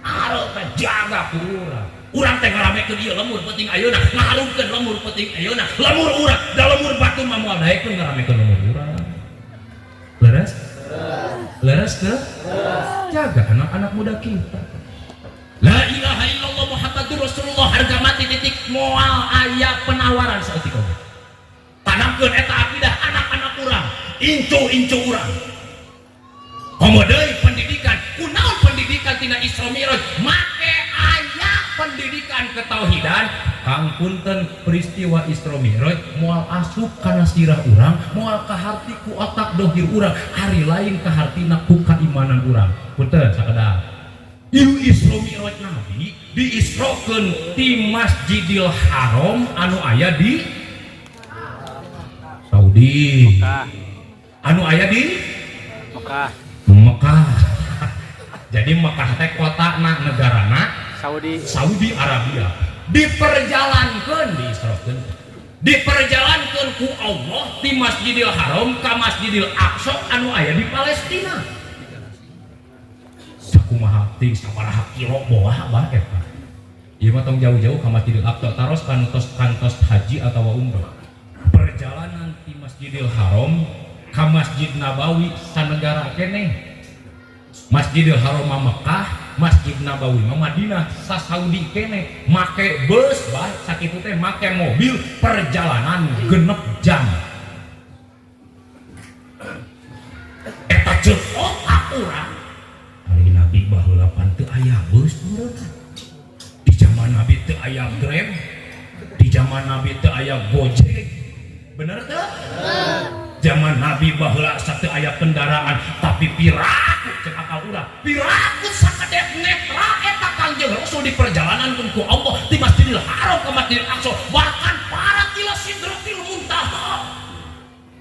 arep jaga kurang urang teh ngaramekeun ieu lemur penting ayeuna ngaharumkeun lemur penting ayeuna lemur urang da lemur batu mah moal daekeun ngaramekeun lemur urang. Leres teh? Jaga anak-anak muda kita. La ilaha illallah Muhammadur Rasulullah harga mati titik moal aya penawaran saeutik oge. Tanamkeun eta akidah anak-anak urang, incu-incu urang. Komo deui pendidikan, kunaon pendidikan tina Isra Mi'raj? Make aya pendidikan ketauhidan. Kang punten peristiwa Isra Mi'raj moal asup kana sirah urang, moal kaharti ku otak dohir urang, hari lain kahartina ku keimanan urang. Punten sakedar. Ieu Isra Mi'raj Nabi diisrokeun ti Masjidil Haram anu aya di Saudi. Anu aya di Mekah. Jadi Mekah teh kotana negarana Saudi Arabia diperjalankan ku Allah di Masjidil Haram ka Masjidil Aqsa anu aya di Palestina. Sakumaha ting sabaraha kilo boah eta. Ieu mah tong jauh-jauh ka Masjidil Aqsa taros kantos haji atawa umrah. Perjalanan di Masjidil Haram ka Masjid Nabawi sanegara keneh. Masjidil Haram Mekah, Masjid Nabawi Madinah, sa Saudi kene make bus bah sakitu teh make mobil perjalanan 6 jam. Eta ceuk urang. Hari Nabi baheula pan teu aya bus urang. Di zaman Nabi teu aya Grab, di zaman Nabi teu aya Gojek. Bener teu? Zaman Nabi baheula sateu aya kendaraan tapi piraku cek akal urang piraku sakedek netra eta Kangjeng Rasul di perjalanan ku Allah di Masjidil Haram ke Masjidil Aqsa bahkan para ila Sidratil Muntaha.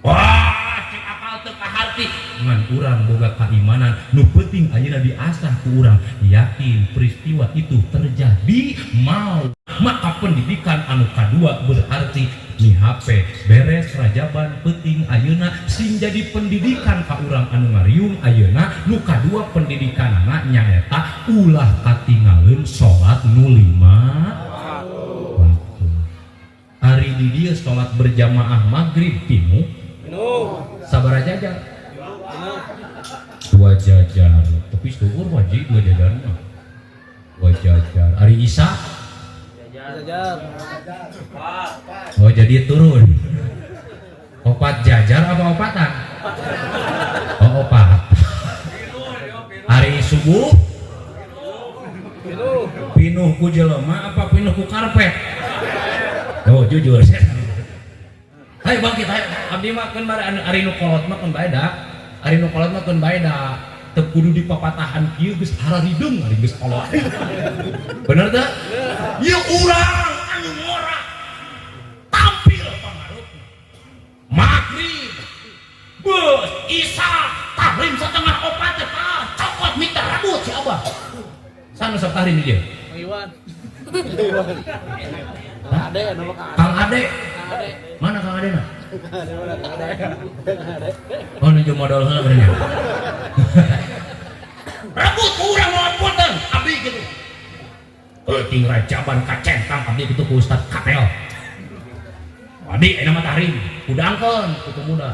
Wah cek akal teu kaharti ngan urang boga keimanan nu penting ayeuna diasah ku urang yakin peristiwa itu terjadi mau maka pendidikan anu kadua berarti ni HP beres rajaban penting ayeuna sing jadi pendidikan ka urang anu ngariung ayeuna nu kadua pendidikanana nyaeta ulah katinggalin salat nu 5 waktu. Ari di dieu salat berjamaah maghrib pinuh sabaraha jajar 2 jajar tapi syukur wajib 2 jajar mah 2 jajar. Ari Isya oh jadi turun 4 jajar apa opatan? Oh 4. Hari subuh pinuh ku jelema apa pinuh ku karpet? Oh jujur hai bangkit hai abdi mah keun bari ari nu kolot mah keun baeda ari nu kolot mah keun baeda teu kudu di papatahan kieu geus hararidung ari geus kolot. Bener teu? Ieu urang anu ngora tampil pangarupna maghrib beus isya tahrim setengah 4 teh cokot mita rabut si abah sanu sok tahrim di dieu Iwan Ade Kang Ade mana Kang Ade na oh nu modal heula bener rabut urang ngompoten abdi kitu ting rajaban kacentang abdi kitu ku Ustad Katel abdi aya nama tahrim udangkeun ku pemuda.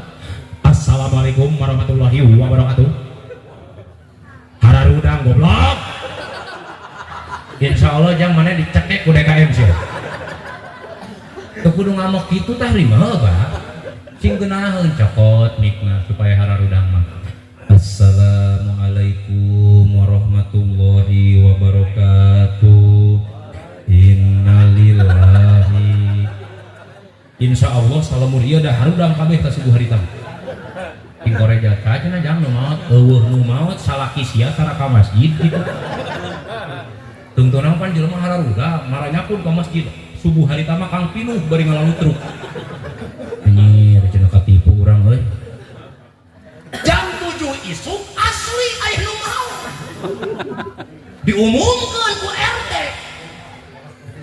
Assalamualaikum warahmatullahi wabarakatuh. Hararudang goblok. Insyaallah jang mana dicekek ku DKM sih. Teu kudu ngamok kitu tahrim heula sing geunaheun cokot mikna supaya hararudang mah. Assalamualaikum warahmatullahi wabarakatuh. Innalillahi. Insya Allah salamur ieu dah harudang kabeh ka subuh harita. King koreja kacenah jang nu maot eueuh nu maot salaki sia tara ka masjid kitu. Tungtunang pan jelema hararudang maranyakeun ka masjid subuh harita mah kang pinuh bari ngalalu truk. Anjir cenah katipu urang euy. Jam 7 isuk asli aya nu mau diumumkeun ku RT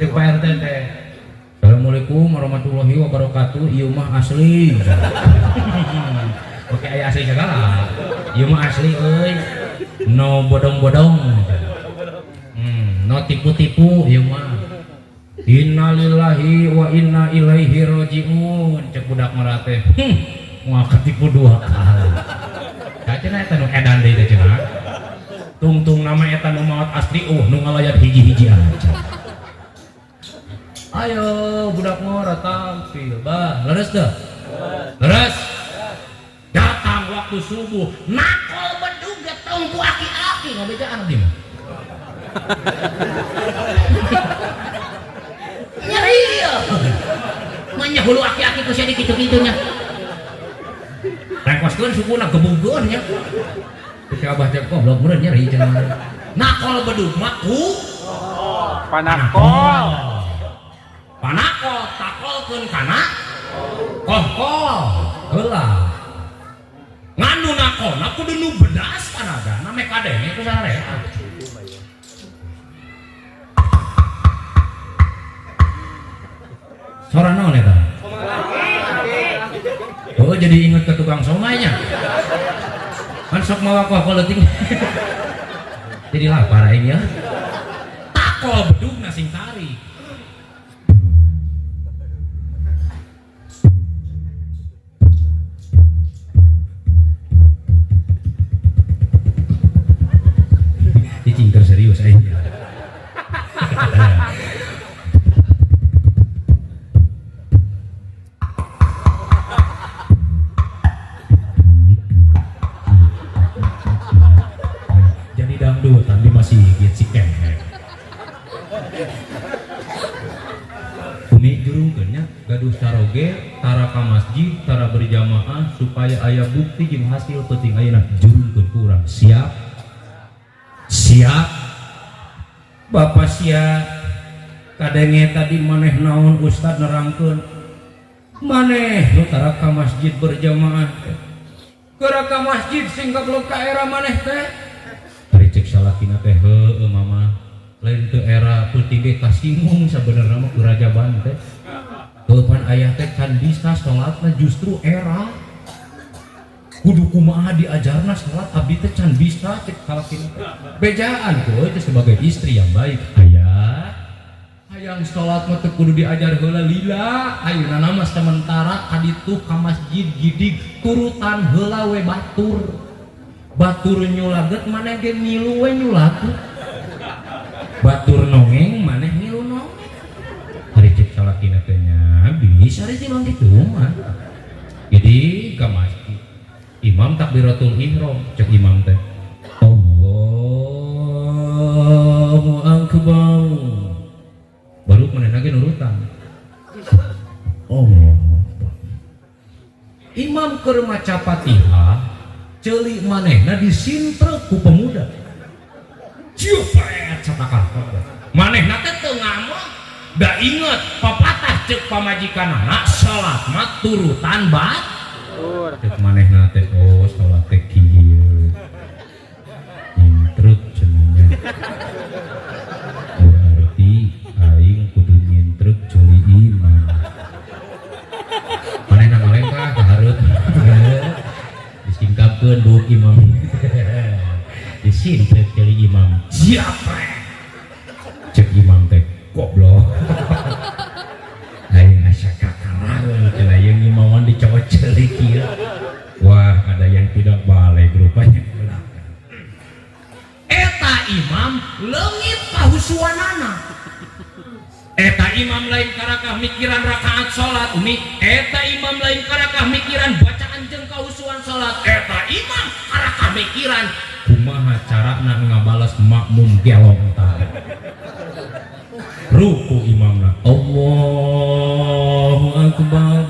jeung Pak RT teh Assalamualaikum warahmatullahi wabarakatuh ieu mah asli oke aya asli segala ieu mah asli euy no bodong-bodong no tipu-tipu ieu mah innalillahi wa inna ilaihi rajiun cek budak mara teh moal katipu 2 kali kacenah eta nu edan deui teh cenah tungtung nama eta nu maot asli nu ngalayat hiji-hiji aja. Ayo budak ngora tampil bah leres teu leres datang waktu subuh nakol bedug getong ku aki-aki ngabejaan di mah nyeri ya manya hulu aki-aki ku sia di kitu-kitunya rengkoskeun sukuna gebungkeun nya si abah cek goblok bener nyeri cenah nakol bedug mah ku panakol takolkeun kana kohkol heula nganu nakolna kudu nu bedas panaga name kadenge ku sareha Sora naon eta? Oh jadi inget ke tukang somainya. Kan sok mawa kuah leuting. Jadi lapar aing ya. Takol bedugna sing tarik. Dicingker serius aing. Tapi masih giat si kemek umi jurungkeunnya gaduh saroge tara ka masjid tara berjamaah supaya aya bukti jeung hasil penting ayeuna jurungkeun kurang siap Bapak sia kadenge tadi maneh naon ustad nerangkeun maneh nu tara ka masjid berjamaah geura ka masjid sing gablok ka era maneh teh cek salakina teh heueuh mama lain teu era peuting ge kasinggung sabenerna mah ku rajaban teh teu pan aya teh can bisa salatna justru era kudu kumaha diajarna salat abdi teh can bisa cek salakina teh bejaan ku teh sebagai istri yang baik hayang salat mah teu kudu diajar heula lila ayeuna mah sementara kaditu ka masjid gidig turutan heula we batur nyulaget maneh ge milu we nyulaget batur nongeng maneh milu nongeng hari cek salakina teh nya bisa rek mah kitu mah jadi ka masjid imam takbiratul ihram cek imam teh Allahu akbar baru manehna ge nurutan Allah imam keur maca Fatihah ceuli manehna disintrek ku pemuda ciupet satakah manehna teh teu ngamuk da inget papatah ceuk pamajikanana salat mah turutan batur ceuk manehna teh oh salat teh kieu nyintrek cenanya berarti aing kudu nyintrek ceuli imam manehna ngalengkah ka hareup disingkapkeun buuk imam disintrek ceuli imam siapa cek imam teh goblok aing asa kakaraeun cenah yang imaman dicowok ceuli kieu wah ada yang tidak balik rupanya belakang eta imam leungit kahusuanana eta imam lain karakah mikiran rakaat salat umi eta imam lain karakah mikiran bacaan jeung kausuhan salat eta imam karakah mikiran kumaha carana ngabalas makmum gelong tah ruku imamna Allahu akbar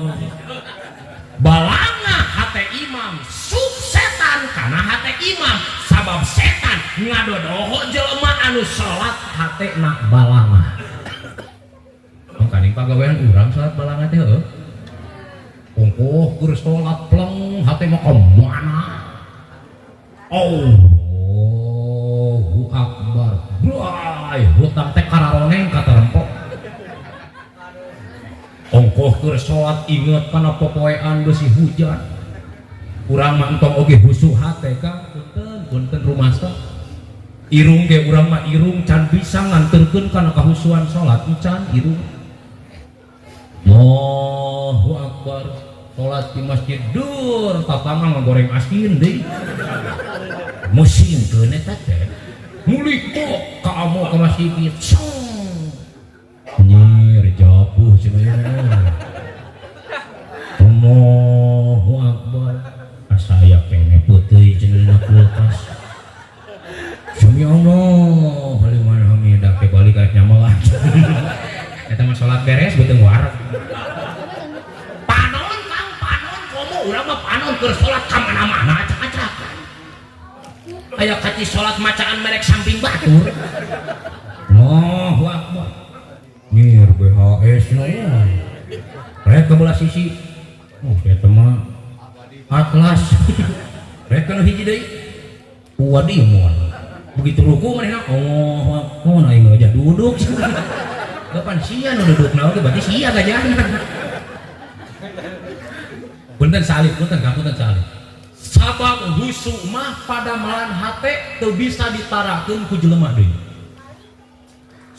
balanga hate imam suksetan kana hate imam sabab setan ngadodoho jelema anu salat hatena balanga kaning pagawean urang salat balanga teh heuh ongkoh keur salat pleng hate mah kemana Allahu akbar bray hutang teh kararoneng kata rempok ongkoh keur salat inget kana popoean beusi hujan urang mah entong oge husu hate ka punten rumasta irung ge urang mah irung can bisa nganterkeun kana kahusuan salat can irung Allahu akbar salat di masjid dur tatangna ngagoreng asin deui musim keun eta teh muliko ka amo ka masjid nyer japuh cenah Allahu akbar asa aya pene peuteui cenah kulkas sami Allah balik mana hamidah teh balik ka nyamalah eta mah salat beres beuteung wareg panon kang panon komo urang mah panon keur salat ka mana-mana acak-acakan aya kati salat macaan merek samping batur Allahu akbar nyir BHS na ya rek kebelah sisi oh eta mah atlas rek kana hiji deui wadi moal begitu ruku manehna oh aing aja duduk Kapan sia nu dudukna oge berarti sia gajahan. Punten salib, punten salib. Sabab husu mah pada malan hate teu bisa ditarakeun ku jelema deui.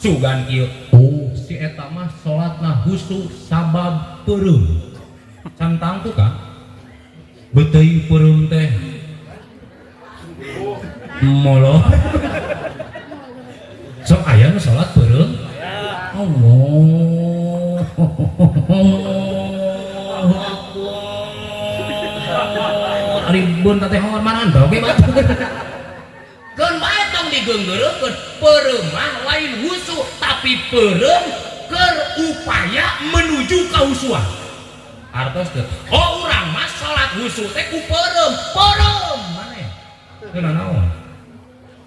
Sugan kieu, oh si eta mah salatna husu sabab peureum. Cantang tuh Kang. Beteuing peureum teh. Molo. Sok aya nu salat peureum? Allah. Ribun teh hor manan oge batu. Keun bae tong digeunggeureun peureum mah lain husu tapi peureum keur upaya menuju kahusuan. Artos teh oh urang mah salat husu teh ku peureum maneh. Teu naon.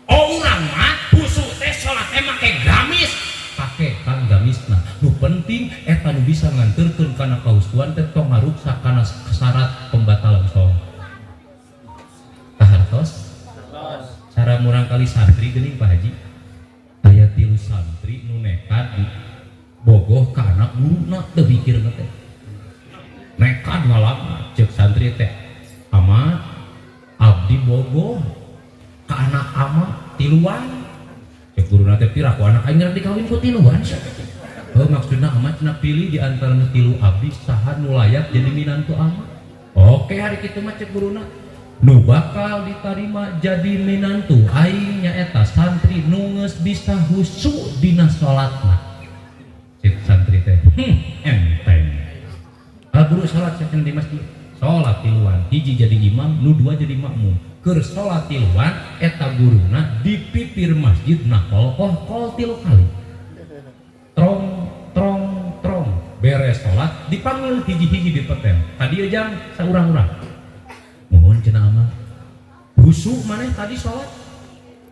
Oh urang mah husu teh salat teh make gamis pake kan gamisna. Nu penting eta nu bisa nganterkeun kana kahusuan teh tong ngaruksa kana syarat pembatalan salat. Hartos cara murang kali santri geuning Pak Haji aya 3 santri nu nekat di bogoh ka anak guruna teu pikirna teh nekat ngalamar ceuk santri teh ama abdi bogoh ka anak ama tiluan ceuk guruna teh pirah ku anak aing rek dikawin ku tiluan heuh maksudna ama cenah pilih di antara nu tilu abdi saha nu layak jadi minantu ama oke hari kitu mah ceuk guruna nu bakal diterima jadi minantu aing nyaeta santri nu geus bisa husu dina salatna. Cik santri teh enteng. Guru salat saken di masjid. Salat tiluan, hiji jadi imam, nu dua jadi makmum. Keur salat tiluan eta guruna di pipir masjid nakol kol 3 kali. Trong beres salat dipanggil hiji-hiji di petel. Tadi jam saurang-urang. Mohon cenah ama husu maneh tadi salat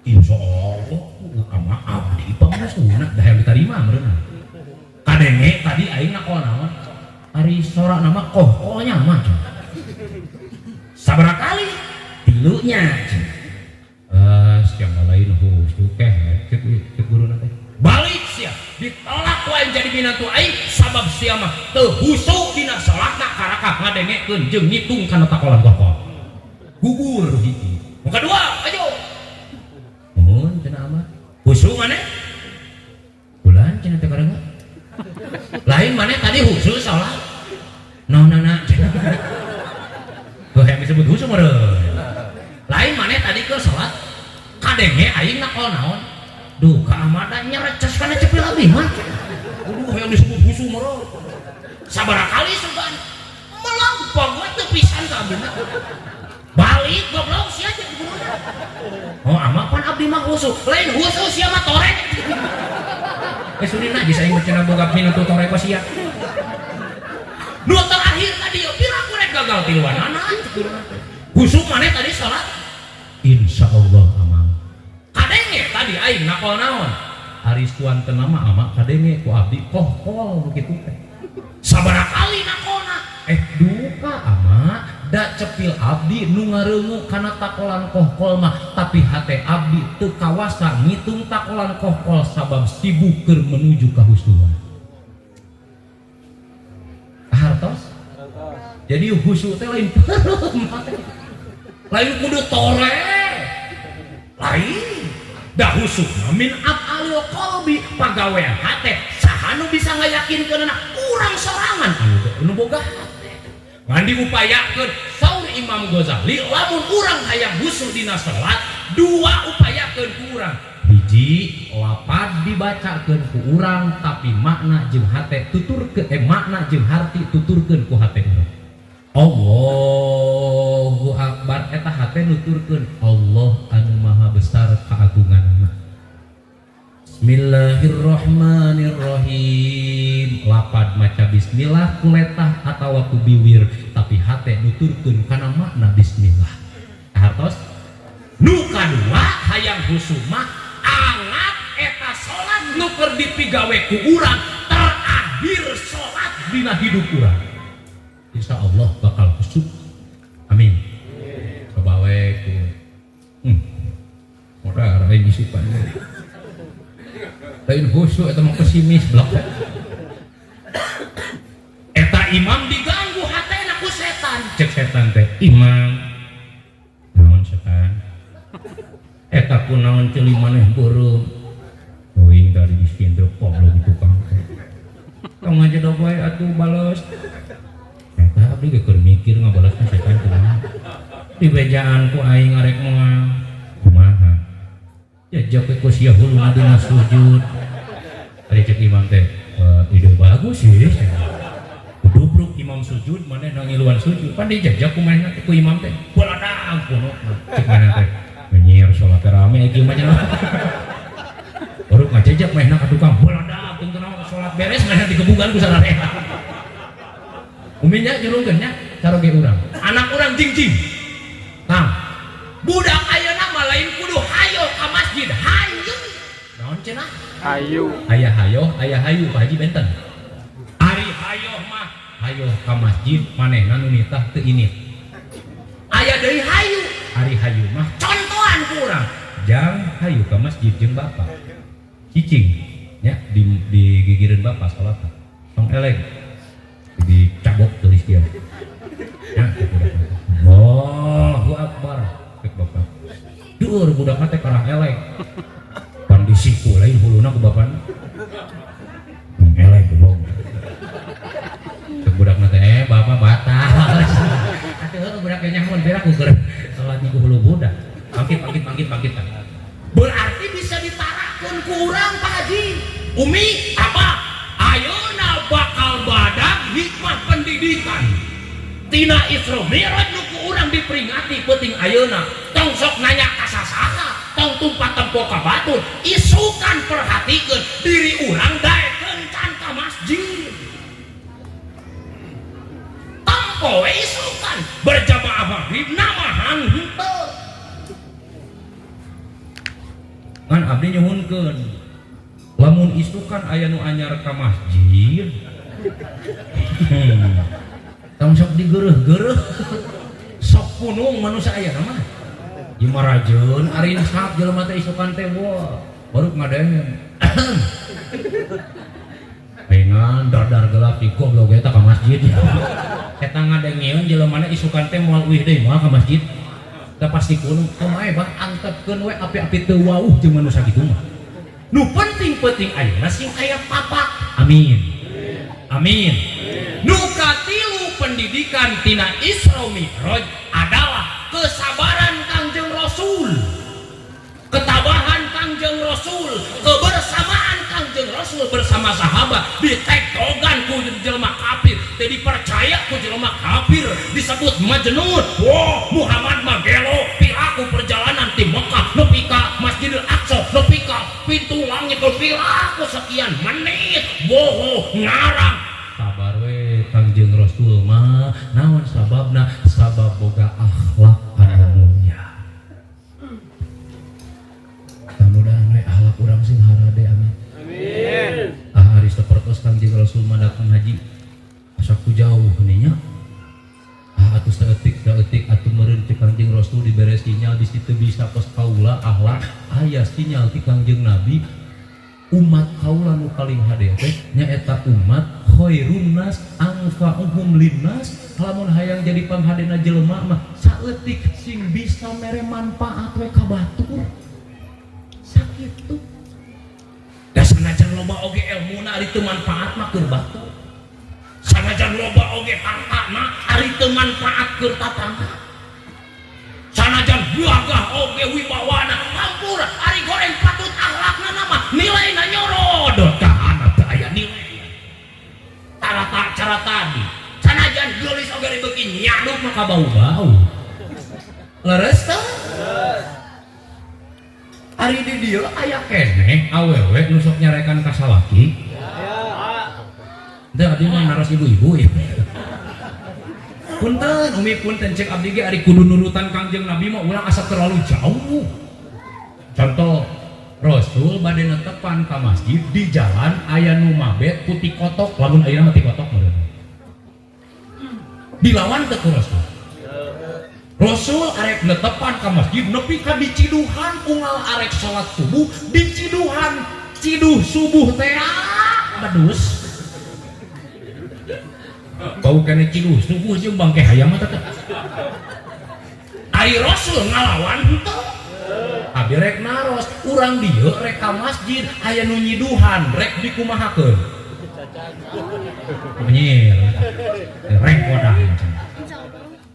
insyaallah ama abdi pangasuna da hayang ditarima meureunna kadenge tadi aing nakol naon ari sora nama kohnya mah sabaraha kali tilunya siang lain husu teh cek guruna teh balik sia ditolak wae jadi minantu aing sabab sia mah teu husu dina salatna karakah ngadengekeun jeung ngitung kana takolan kokol gugur hiji. Yang kedua, ayo. Mohon cenah amat. Husu maneh? Bulan cenah teh karenga. Lain maneh tadi husu salat. Naonana cenah. Heuh yang disebut husu meureun. Lain maneh tadi ke salat kadenge aing nakol naon? Duh, ka amada nyereces kana cepil abdi mah. Duh yang disebut husu meureun. Sabaraha kali sugan melampau teu pisan ka abdi mah. Balik goblok sia aja guruna. Oh ama pan abdi mah husu, lain husu sia mah torek. Sunina bisa aing cenah boga minantu torek ka sia. Nu terakhir tadi pira kurek gagal tiluan anak guruna. Husu maneh tadi salat. Insyaallah amang. Kadenge tadi aing nakol naon? Haris tuan teu nama ama kadenge ku abdi kohkol kitu teh. Sabaraha kali nakolna? Duka ama da cepil abdi nu ngareungu kana takolan kohkol mah tapi hate abdi teu kawasa ngitung takolan kohkol sabab sibuk keur menuju kahusuan. Hartos? Jadi husu teh lain peureum lain kudu tore lain da husu min af'alil qalbi pagawean hate saha nu bisa ngayakinkeunna urang sorangan anu boga ngan diupayakeun saur Imam Ghazali lamun urang hayang husu dina salat dua upayakeun ku urang hiji lapad dibacakeun ku urang tapi makna jeung hate tuturkeun makna jeung harti tuturkeun ku hate urang Allahu Akbar eta hate nuturkeun Allah anu maha besar kaagunganna Bismillahirrahmanirrahim lapad maca bismillah kuletah atawa ku biwir tapi hate nuturkeun kana makna bismillah. Hartos nu kadua hayang husu mah angat eta salat nu keur dipigawe ku urang terakhir salat dina hidup urang. Insyaallah bakal husu. Amin. Coba we ku modal aing isupan. lain khusyuk eta mah pesimis blok. Eta imam diganggu hatena ku setan. Cek setan teh, "Imam, naon setan? Eta kunaon ceuli maneh beureum?" Teuing dari distinto poglo gitu Kang. Tong aja da bae atuh bales. Eta abdi ge keur mikir ngabalasna setan kumaha. Di bejaan ku aing arek moal kumaha. Jajak ku sia huluna dina sujud. Ari cek imam teh, "Ide bagus sih." Kudubruk imam sujud maneh nang ngiluan sujud. Pan dijajak kumaha ku imam teh. Boladang kuno. Cek maneh teh, "Menyiar salat rame ieu mah cenah." Baru ngajajak mehna ka tukang boladang teu kenal salat beres mehna dikebugan ku sarareha. Uminya jurungkeun nya saroge urang. Anak urang jingjing. Nah, budak ayeuna mah lain kudu hayo ka masjid, hayu. Naon cenah? Hayu. Aya hayo Pak Haji benten. Ari hayo mah hayo ka masjid manehna nu nitah teu init. Aya deui hayu, ari hayu mah contohan ku urang. Jang hayu ka masjid jeung bapak. Cicing nya digigireun bapak salat. Tong eleng dicabok tulis kieu. Ya, Allahu Akbar. Cek bapak. Dur budak teh karang eleng. Pan disiku lain huluna ku bapan. Eleng goblok. Cek budak teh bapak batal. Atuh budak nyaho berak ku keur salat ku hulu budak. Bangkit. Berarti bisa ditarakeun ku urang Pak Haji. Umi, Abah, ayeuna bakal badag hikmah pendidikan. Tina Isra Mi'raj nu ku urang diperingati penting ayeuna. Tong sok nanya ka sasaha, tong tumpat tempo ka batur, isukan perhatikeun diri urang daekeun can ka masjid. Tempo we isukan berjamaah maghrib namahan henteu. Kan abdi nyuhunkeun lamun isukan aya nu anyar ka masjid tong sok digeureuh-geureuh sok punung manusia aya mah ieu mah rajeun ari nasab jelema teh isukan teh baru ngadaen ayeuna dar gelap di goblok eta ka masjid eta ngadengieun jelema isukan teh moal uih deui moal ka masjid. Da pasti kuno kumaha bang angtepkeun we api-api teu wauh jeung manusia kitu mah. Nu penting-penting ayeuna sing aya papak. Amin. Nu katilu pendidikan tina Isra Mi'raj adalah kesabaran Kangjeng Rasul. Ketabahan Kangjeng Rasul, kebersamaan Kangjeng Rasul bersama sahabat ditektogan ku jelema kafir, teu dipercaya ku jelema kafir, disebut majnun. Wah, Muhammad mah gelo piraku perjalanan ti Mekah nepi ka Masjidil Aqsa, nepi ka pintu langit piraku sekian menit. Boho ngarang. Sabar we Kangjeng Rasul mah naon sababna? Sabab boga akhlak anu mulia. Mudah-mudahan we akhlak urang sing harade amin. Ari sapertos Kangjeng Rasul mah datang haji asa ku jauh nya. Atuh saeutik atuh meureun ti Kangjeng Rasul dibere sinyal di situ bisa pos kaula akhlak aya sinyal ti Kangjeng Nabi umat kaula nu paling hade teh nyaeta umat khairun nas anfa'uhum linnas. Lamun hayang jadi panghadena jelema mah saeutik sing bisa mere manfaat we ka batur. Sakitu. Da sanajan loba oge ilmuna ari teu manfaat mah keur batur. Sanajan loba oge hartana ari teu manfaat keur tatangga. Sanajan gagah oge wibawana hampur ari goreng patut akhlakna mah nilaina nyorod kahana teu aya nilai. Cara tadi sanajan geulis oge dibeuki nyaduk mah kabau-bau. Leres teh? Ari di dieu aya keneh awewe nu sok nyarekan ka salaki. Teu abdi mah naros ibu-ibu ya. Punten umi punten cek abdi ge ari kudu nurutan Kangjeng Nabi mah ulang asa terlalu jauh. Contoh Rasul bade netepan ka masjid di jalan aya nu mabet putih kotok lamun ayeuna mah ti kotok meureun. Dilawan teh ku Rasul. Rasul arek netepan ka masjid nepi ka diciduhan unggal arek salat subuh diciduhan ciduh subuh teh badus bau kene ciduh subuh jeung bangke hayam teh ai Rasul ngalawan henteu abi rek naros urang dieu rek ka masjid aya nu nyiduhan rek dikumahakeun penyir rek wadah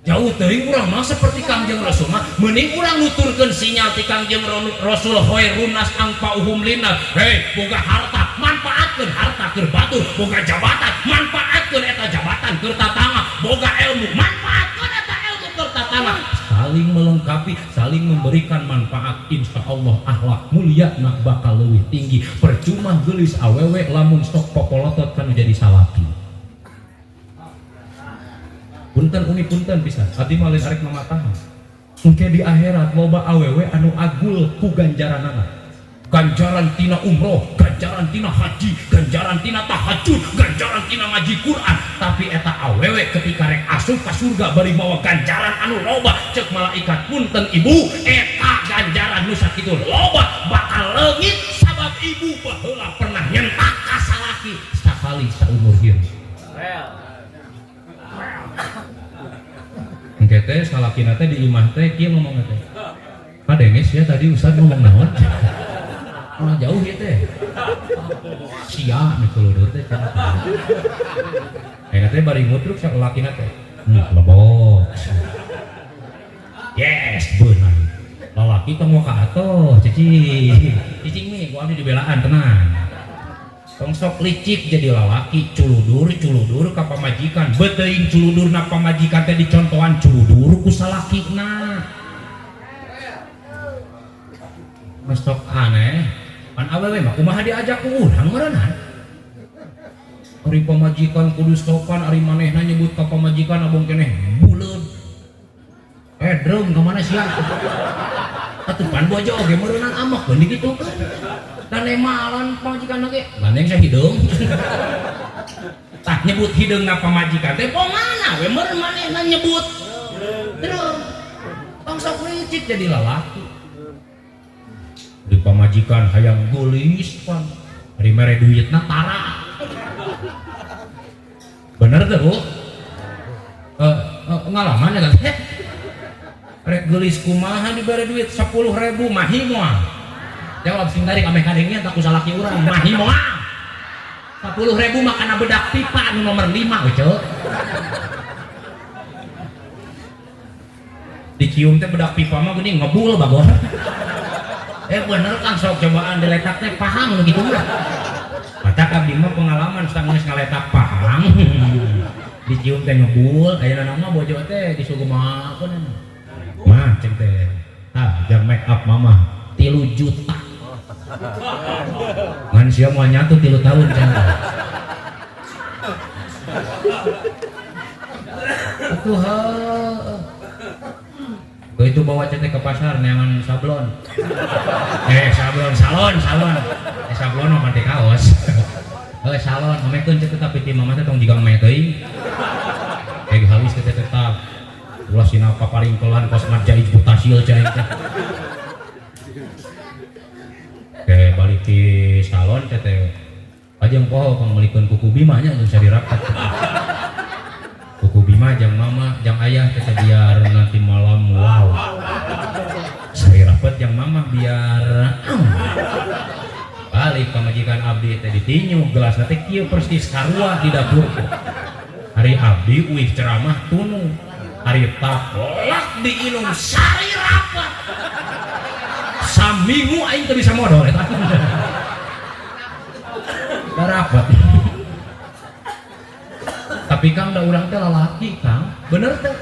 jauh teuing urang mah saperti Kangjeng Rasul mah mending urang nuturkeun sinyal ti Kangjeng Rasul khairunas angpauhum linnas hei boga harta manfaatkeun harta keur batur boga jabatan manfaatkeun eta jabatan keur tatangga boga ilmu manfaatkeun eta ilmu keur tatangga saling melengkapi saling memberikan manfaat insyaallah akhlak mulia nak bakal leuwih tinggi percuma geulis awewe lamun sok popolotot kan jadi salaki punten uni punten pisan abdi mah lain arek mamatahan engke di akhirat loba awewe anu agul ku ganjaranana ganjaran tina umroh ganjaran tina haji ganjaran tina tahajud ganjaran tina ngaji Quran tapi eta awewe ketika rek asup ka surga bari bawa ganjaran anu loba ceuk malaikat punten ibu eta ganjaran nu sakitu loba bakal leungit sabab ibu baheula pernah nyentak ka salaki sakali saumur hirup engke teh salakina teh di imah teh kieu ngomong teh padenges ya tadi ustad ngomong naon malah jauh ya teh sia nih keludeur teh ayeuna teh bari ngutruk sak lalakina teh lebok yes beunang lalaki tong moka atoh cicing nih gua abdi dibelaan tenang tong sok licik jadi lalaki culudur ka pamajikan beteuing culudur na pamajikan teh dicontohan culudur ku salakina masuk aneh pan awewe mah kumaha diajak ku urang meureunhan ari pamajikan kudu sopan ari manehna nyebut ka pamajikan abong keneh buleud edrem ka mana sia atuh pan bojo oge meureunhan amak beun digitukeun dan emalan pamajikan lagi maneng saya hidung tak nyebut hidung na pamajikan teh pomana we meureun manehna nyebut terus tong sok licik jadi lalaki di pamajikan hayang gulis pan hari mere duitna tara bener tuh bu ngalaman ya kan rek gelis kumaha dibere duit 10.000 mahi moal jawab sing dari kame kadengnya tak usah laki urang mahi moal 10.000 makana bedak pipa anu nomor 5 ucuk dicium teh bedak pipa mah geuning ngebul bagor bener kan sok cobaan diletak teh pahang gitu lah matak abdi mah pengalaman geus ngaletak pahang dicium teh ngebul ayeuna nama bojo teh disugumakeun mah ceng teh jam make up mama 3 juta ngan sia moal nyatu 3 tahun ceng atuh itu bawa cetek ke pasar neangan sablon sablon mah mati kaos salon amekeun cetek tapi ti mama teh tong jiga eme teuing kayak halus teh tetap ulah sina paparingkelan kos marjai putasil cai teh kayak balik di salon teh pajang poho kang melikeun kuku bima nya jeung sadirakat kuku bima jang mama jang ayah kita biar nanti malam wow saya rapat jang mama biar balik pamajikan abdi teh ditinyu gelas teh kieu persis karua di dapur hari abdi uih ceramah tunu hari takolak diinum sari rapat saminggu aing teu bisa modal eta rapat tapi kang da urang teh lalaki kang bener teh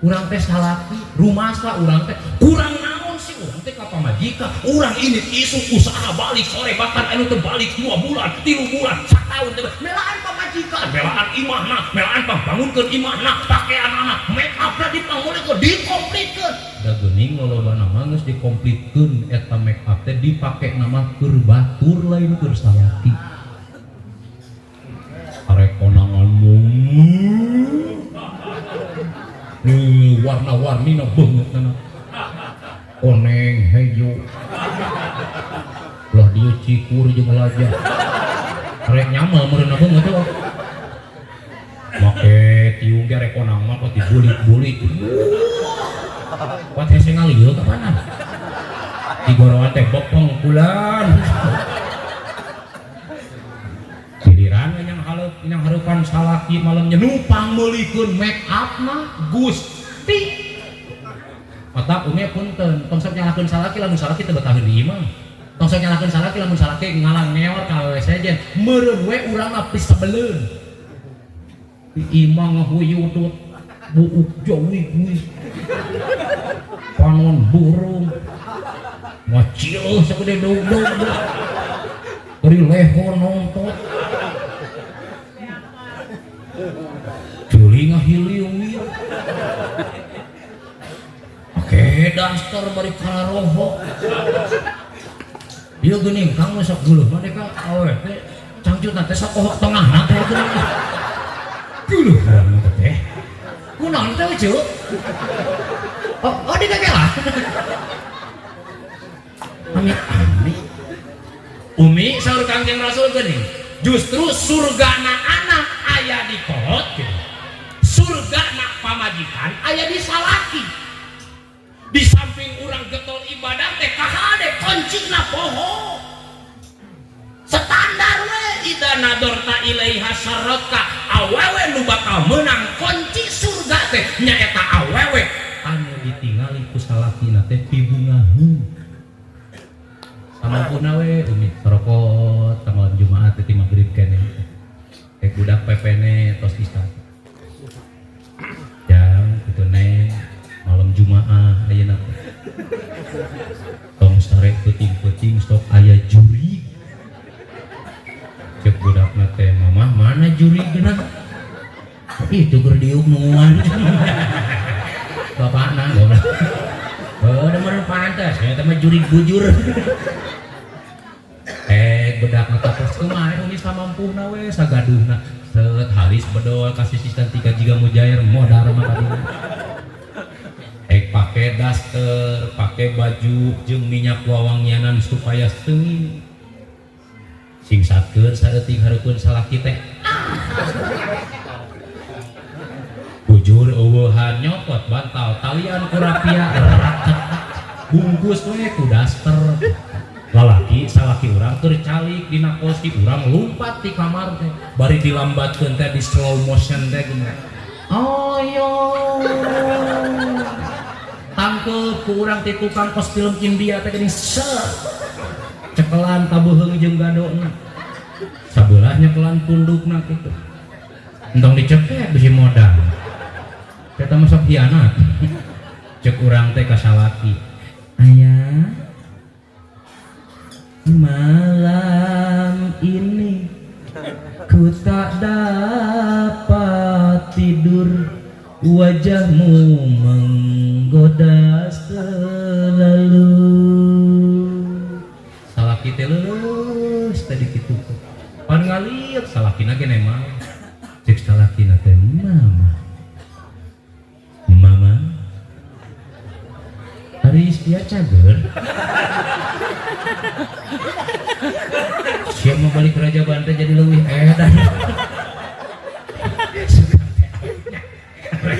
urang teh salaki rumasa urang teh kurang naon sih urang teh ka pamajikan urang ini isu usaha balik sore bahkan anu teh balik 2 bulan 3 bulan sataun teh melaan pamajikan melaan imahna melaan pambangunkeun imahna pakaianna make up-na dipangulikeun dikomplitkeun da geuning lolobana mah geus dikomplitkeun eta make up teh dipake nama keur batur lain keur salaki arek konanganmu warna-warni na banget nana oneng hejo lah dia cikur jeung laja rek nyamal meureun aku ngeutuh make tiung ge rek onang mah kok dibulit-bulit kuat hese ngalieu ka mana digorowan teh bopong kulan giliran yang hareupan salaki malam nyenupang meulikeun make up mah Gusti mata umeh punten tong sok nyalakeun salaki lamun salaki teu betah di imah tong sok nyalakeun salaki lamun salaki ngalang ngeor ka awewe sejen meureun we urang mah pis sabeleun di imah ngahuyudut buuk jawi-jawi panon burung ngacil sagede dog-dog beri lehor nontot juli ngahiliu-liu oke daster bari kalaroho ieu geuning kang sok geuleuh mah deka awewe teh cangcutna teh sok kohok tengahna teh geuning geuleuh urang teh kunaon teh cuk oh dikakela ami umi saur Kangjeng Rasul geuning justru surgana anak aya di kolot gitu surgana pamajikan aya di salaki di samping urang getol ibadah teh kahade koncina poho standar we ida nadorta ilaiha syaratka awewe nu bakal menang kunci surga teh nyaeta awewe anu ditingali ku salakina teh pibungaheun samampuna we umi sorokot tanggal Jumaat teh magrib keneh teh budak pepene tos isya jam kitu neh malam Jumaah ayeuna tong sare peuting-peuting sok aya juri cek budakna teh mamah mana juri geuna itu keur diuk nuan bapakna goblok udah meureun pantes ya teh mah juri bujur bedakna tapos kumaha umi samampuna we sagaduhna set halis bedol kasih sistem 3 giga mujair modar mah kadina pake daster, pake baju jeung minyak wawangianan supaya seungin singsakeun saeutik hareupeun salaki teh bujur eueuhan nyokot bantal talian ku rapia bungkus we ku daster lalaki salaki urang keur calik dina kos di urang lumpat di kamar teh bari dilambatkeun teh di slow motion teh geuning ayo tangkep ku urang ti tukang kos film India teh geuning cekelan tabuheung jeung gadona sabeulah nyekelan pundukna kitu entong dicekek bisi modal eta mah sok hianat cek urang teh ka salaki aya malam ini ku tak dapat tidur wajahmu menggoda selalu salaki teh leus tadi kitu pan ngalieur salakina ge nemang cek salakina teh mama hari dia cager siap mau balik ke Raja Banten jadi leuwih edan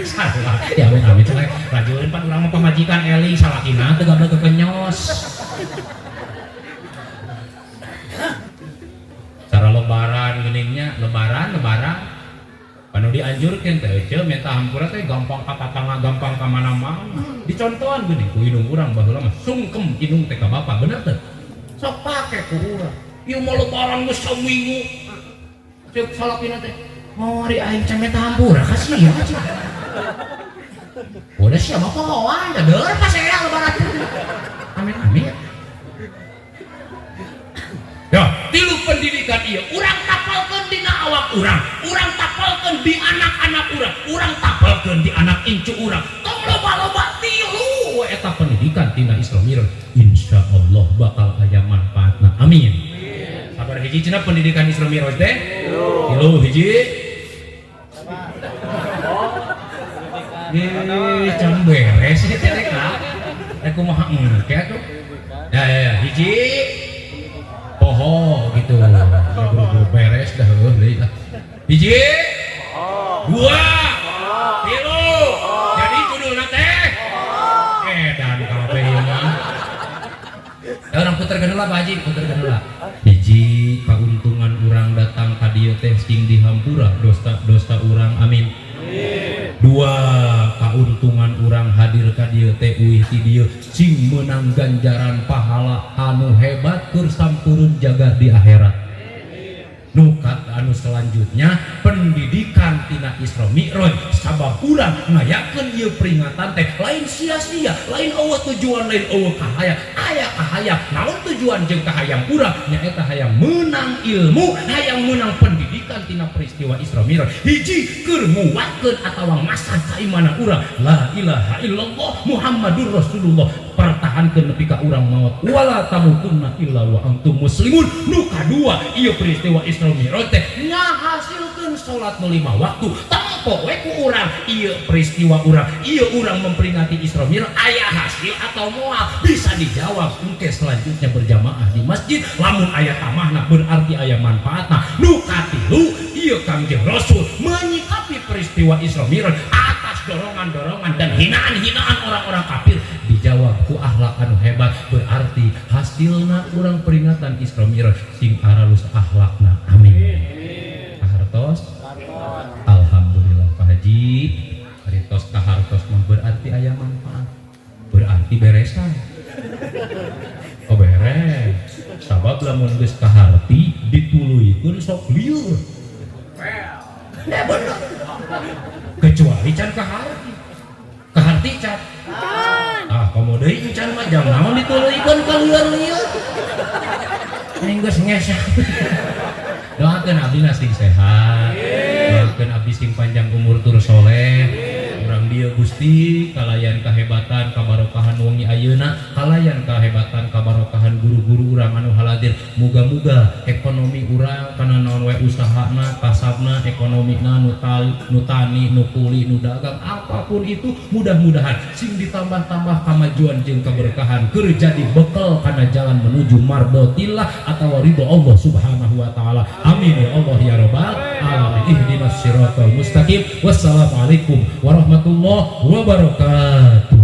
salah ya amit cenah rajuleun pan urang mah pamajikan eling salakina teu gambar kekenyos cara lebaran geuningnya lebaran panu dianjurkeun teh ceu meta hampura teh gampang ka papanga gampang ka mana-mana dicontohan geuning ku indung urang baheula mah sungkem indung teh ka bapa bener teh sok pake ku urang ieu mah lebaran geus saminggu ceuk salakina teh mori aing can meta hampura kasihan cenah udah siapa pohon dah deur pas saya lebaran amin ya tilu pendidikan ieu urang tapalkeun dina awak urang tapalkeun di anak-anak urang tapalkeun di anak incu urang tong loba-loba tilu eta pendidikan tina Islamir insyaallah bakal aya manfaatna amin sabar hiji cenah pendidikan Islamir teh tilu hiji can beres teh rek kumaha engke atuh ya hiji oh gitu buru-buru beres dah hiji dua tilu jadi judulna teh edan kabeh mah orang puter geneula Pak Haji puter geneula hiji kauntungan urang datang ka dieu teh sing dihampura dosa urang amin dua kauntungan urang hadir ka dieu teh uih ti dieu sing meunang ganjaran pahala anu hebat keur sampurun jaga di akhirat nukat anu selanjutnya pendidikan tina Isra Mi'raj sabab urang ngayakeun ieu peringatan teh lain sia-sia lain eueuh tujuan lain eueuh kahayang aya kahayang naon tujuan jeung kahayang urang nyaeta hayang meunang ilmu hayang meunang pendidikan tina peristiwa Isra Mi'raj hiji keur nguatkeun atawa ngasah kaimanan urang la ilaha illallah Muhammadur Rasulullah pertahankeun nepi ka urang maot wala tamutunna illa wa antum muslimun nu kadua ieu peristiwa Isra Mi'raj teh ngahasilkeun salat nu 5 waktu tampo we ku urang ieu peristiwa urang ieu urang memperingati Isra Mi'raj aya hasil atau moal bisa dijawab engke selanjutnya berjamaah di masjid lamun aya tamahna berarti aya manfaatna nu katilu ieu Kangjeng Rasul menyikapi peristiwa Isra Mi'raj atas dorongan-dorongan dan hinaan-hinaan orang-orang kafir dijawab ku akhlak anu hebat berarti hasilna urang peringatan Isra Mi'raj sing aralus akhlakna amin kahartos alhamdulillah Pak Haji haritos kahartos mah berarti aya manfaat berarti beresan oh beres sabab lamun geus kaharti dituluykeun sok lieur bener kecuali can kaharti can komo deui can mah jam naon dituluykeun ka lieur-lieur ning geus ngesah doakeun abdi sing sehat doakeun abdi sing panjang umur tur soleh urang dieu Gusti kalayan kahebatan kabarokahan wengi ayeuna kalayan kahebatan kabarokahan guru-guru urang anu haladir muga-muga ekonomi urang kana naon we usahana kasabna ekonomina nu tani nu kuli nu dagang apapun itu mudah-mudahan sing ditambah-tambah kamajuan jeung keberkahan keur jadi bekal kana jalan menuju mardotillah atau ridho Allah Subhanahu wa taala amin ya Allah ya rabbal alamin ihdinas siratal mustaqim wassalamualaikum warahmatullahi wabarakatuh.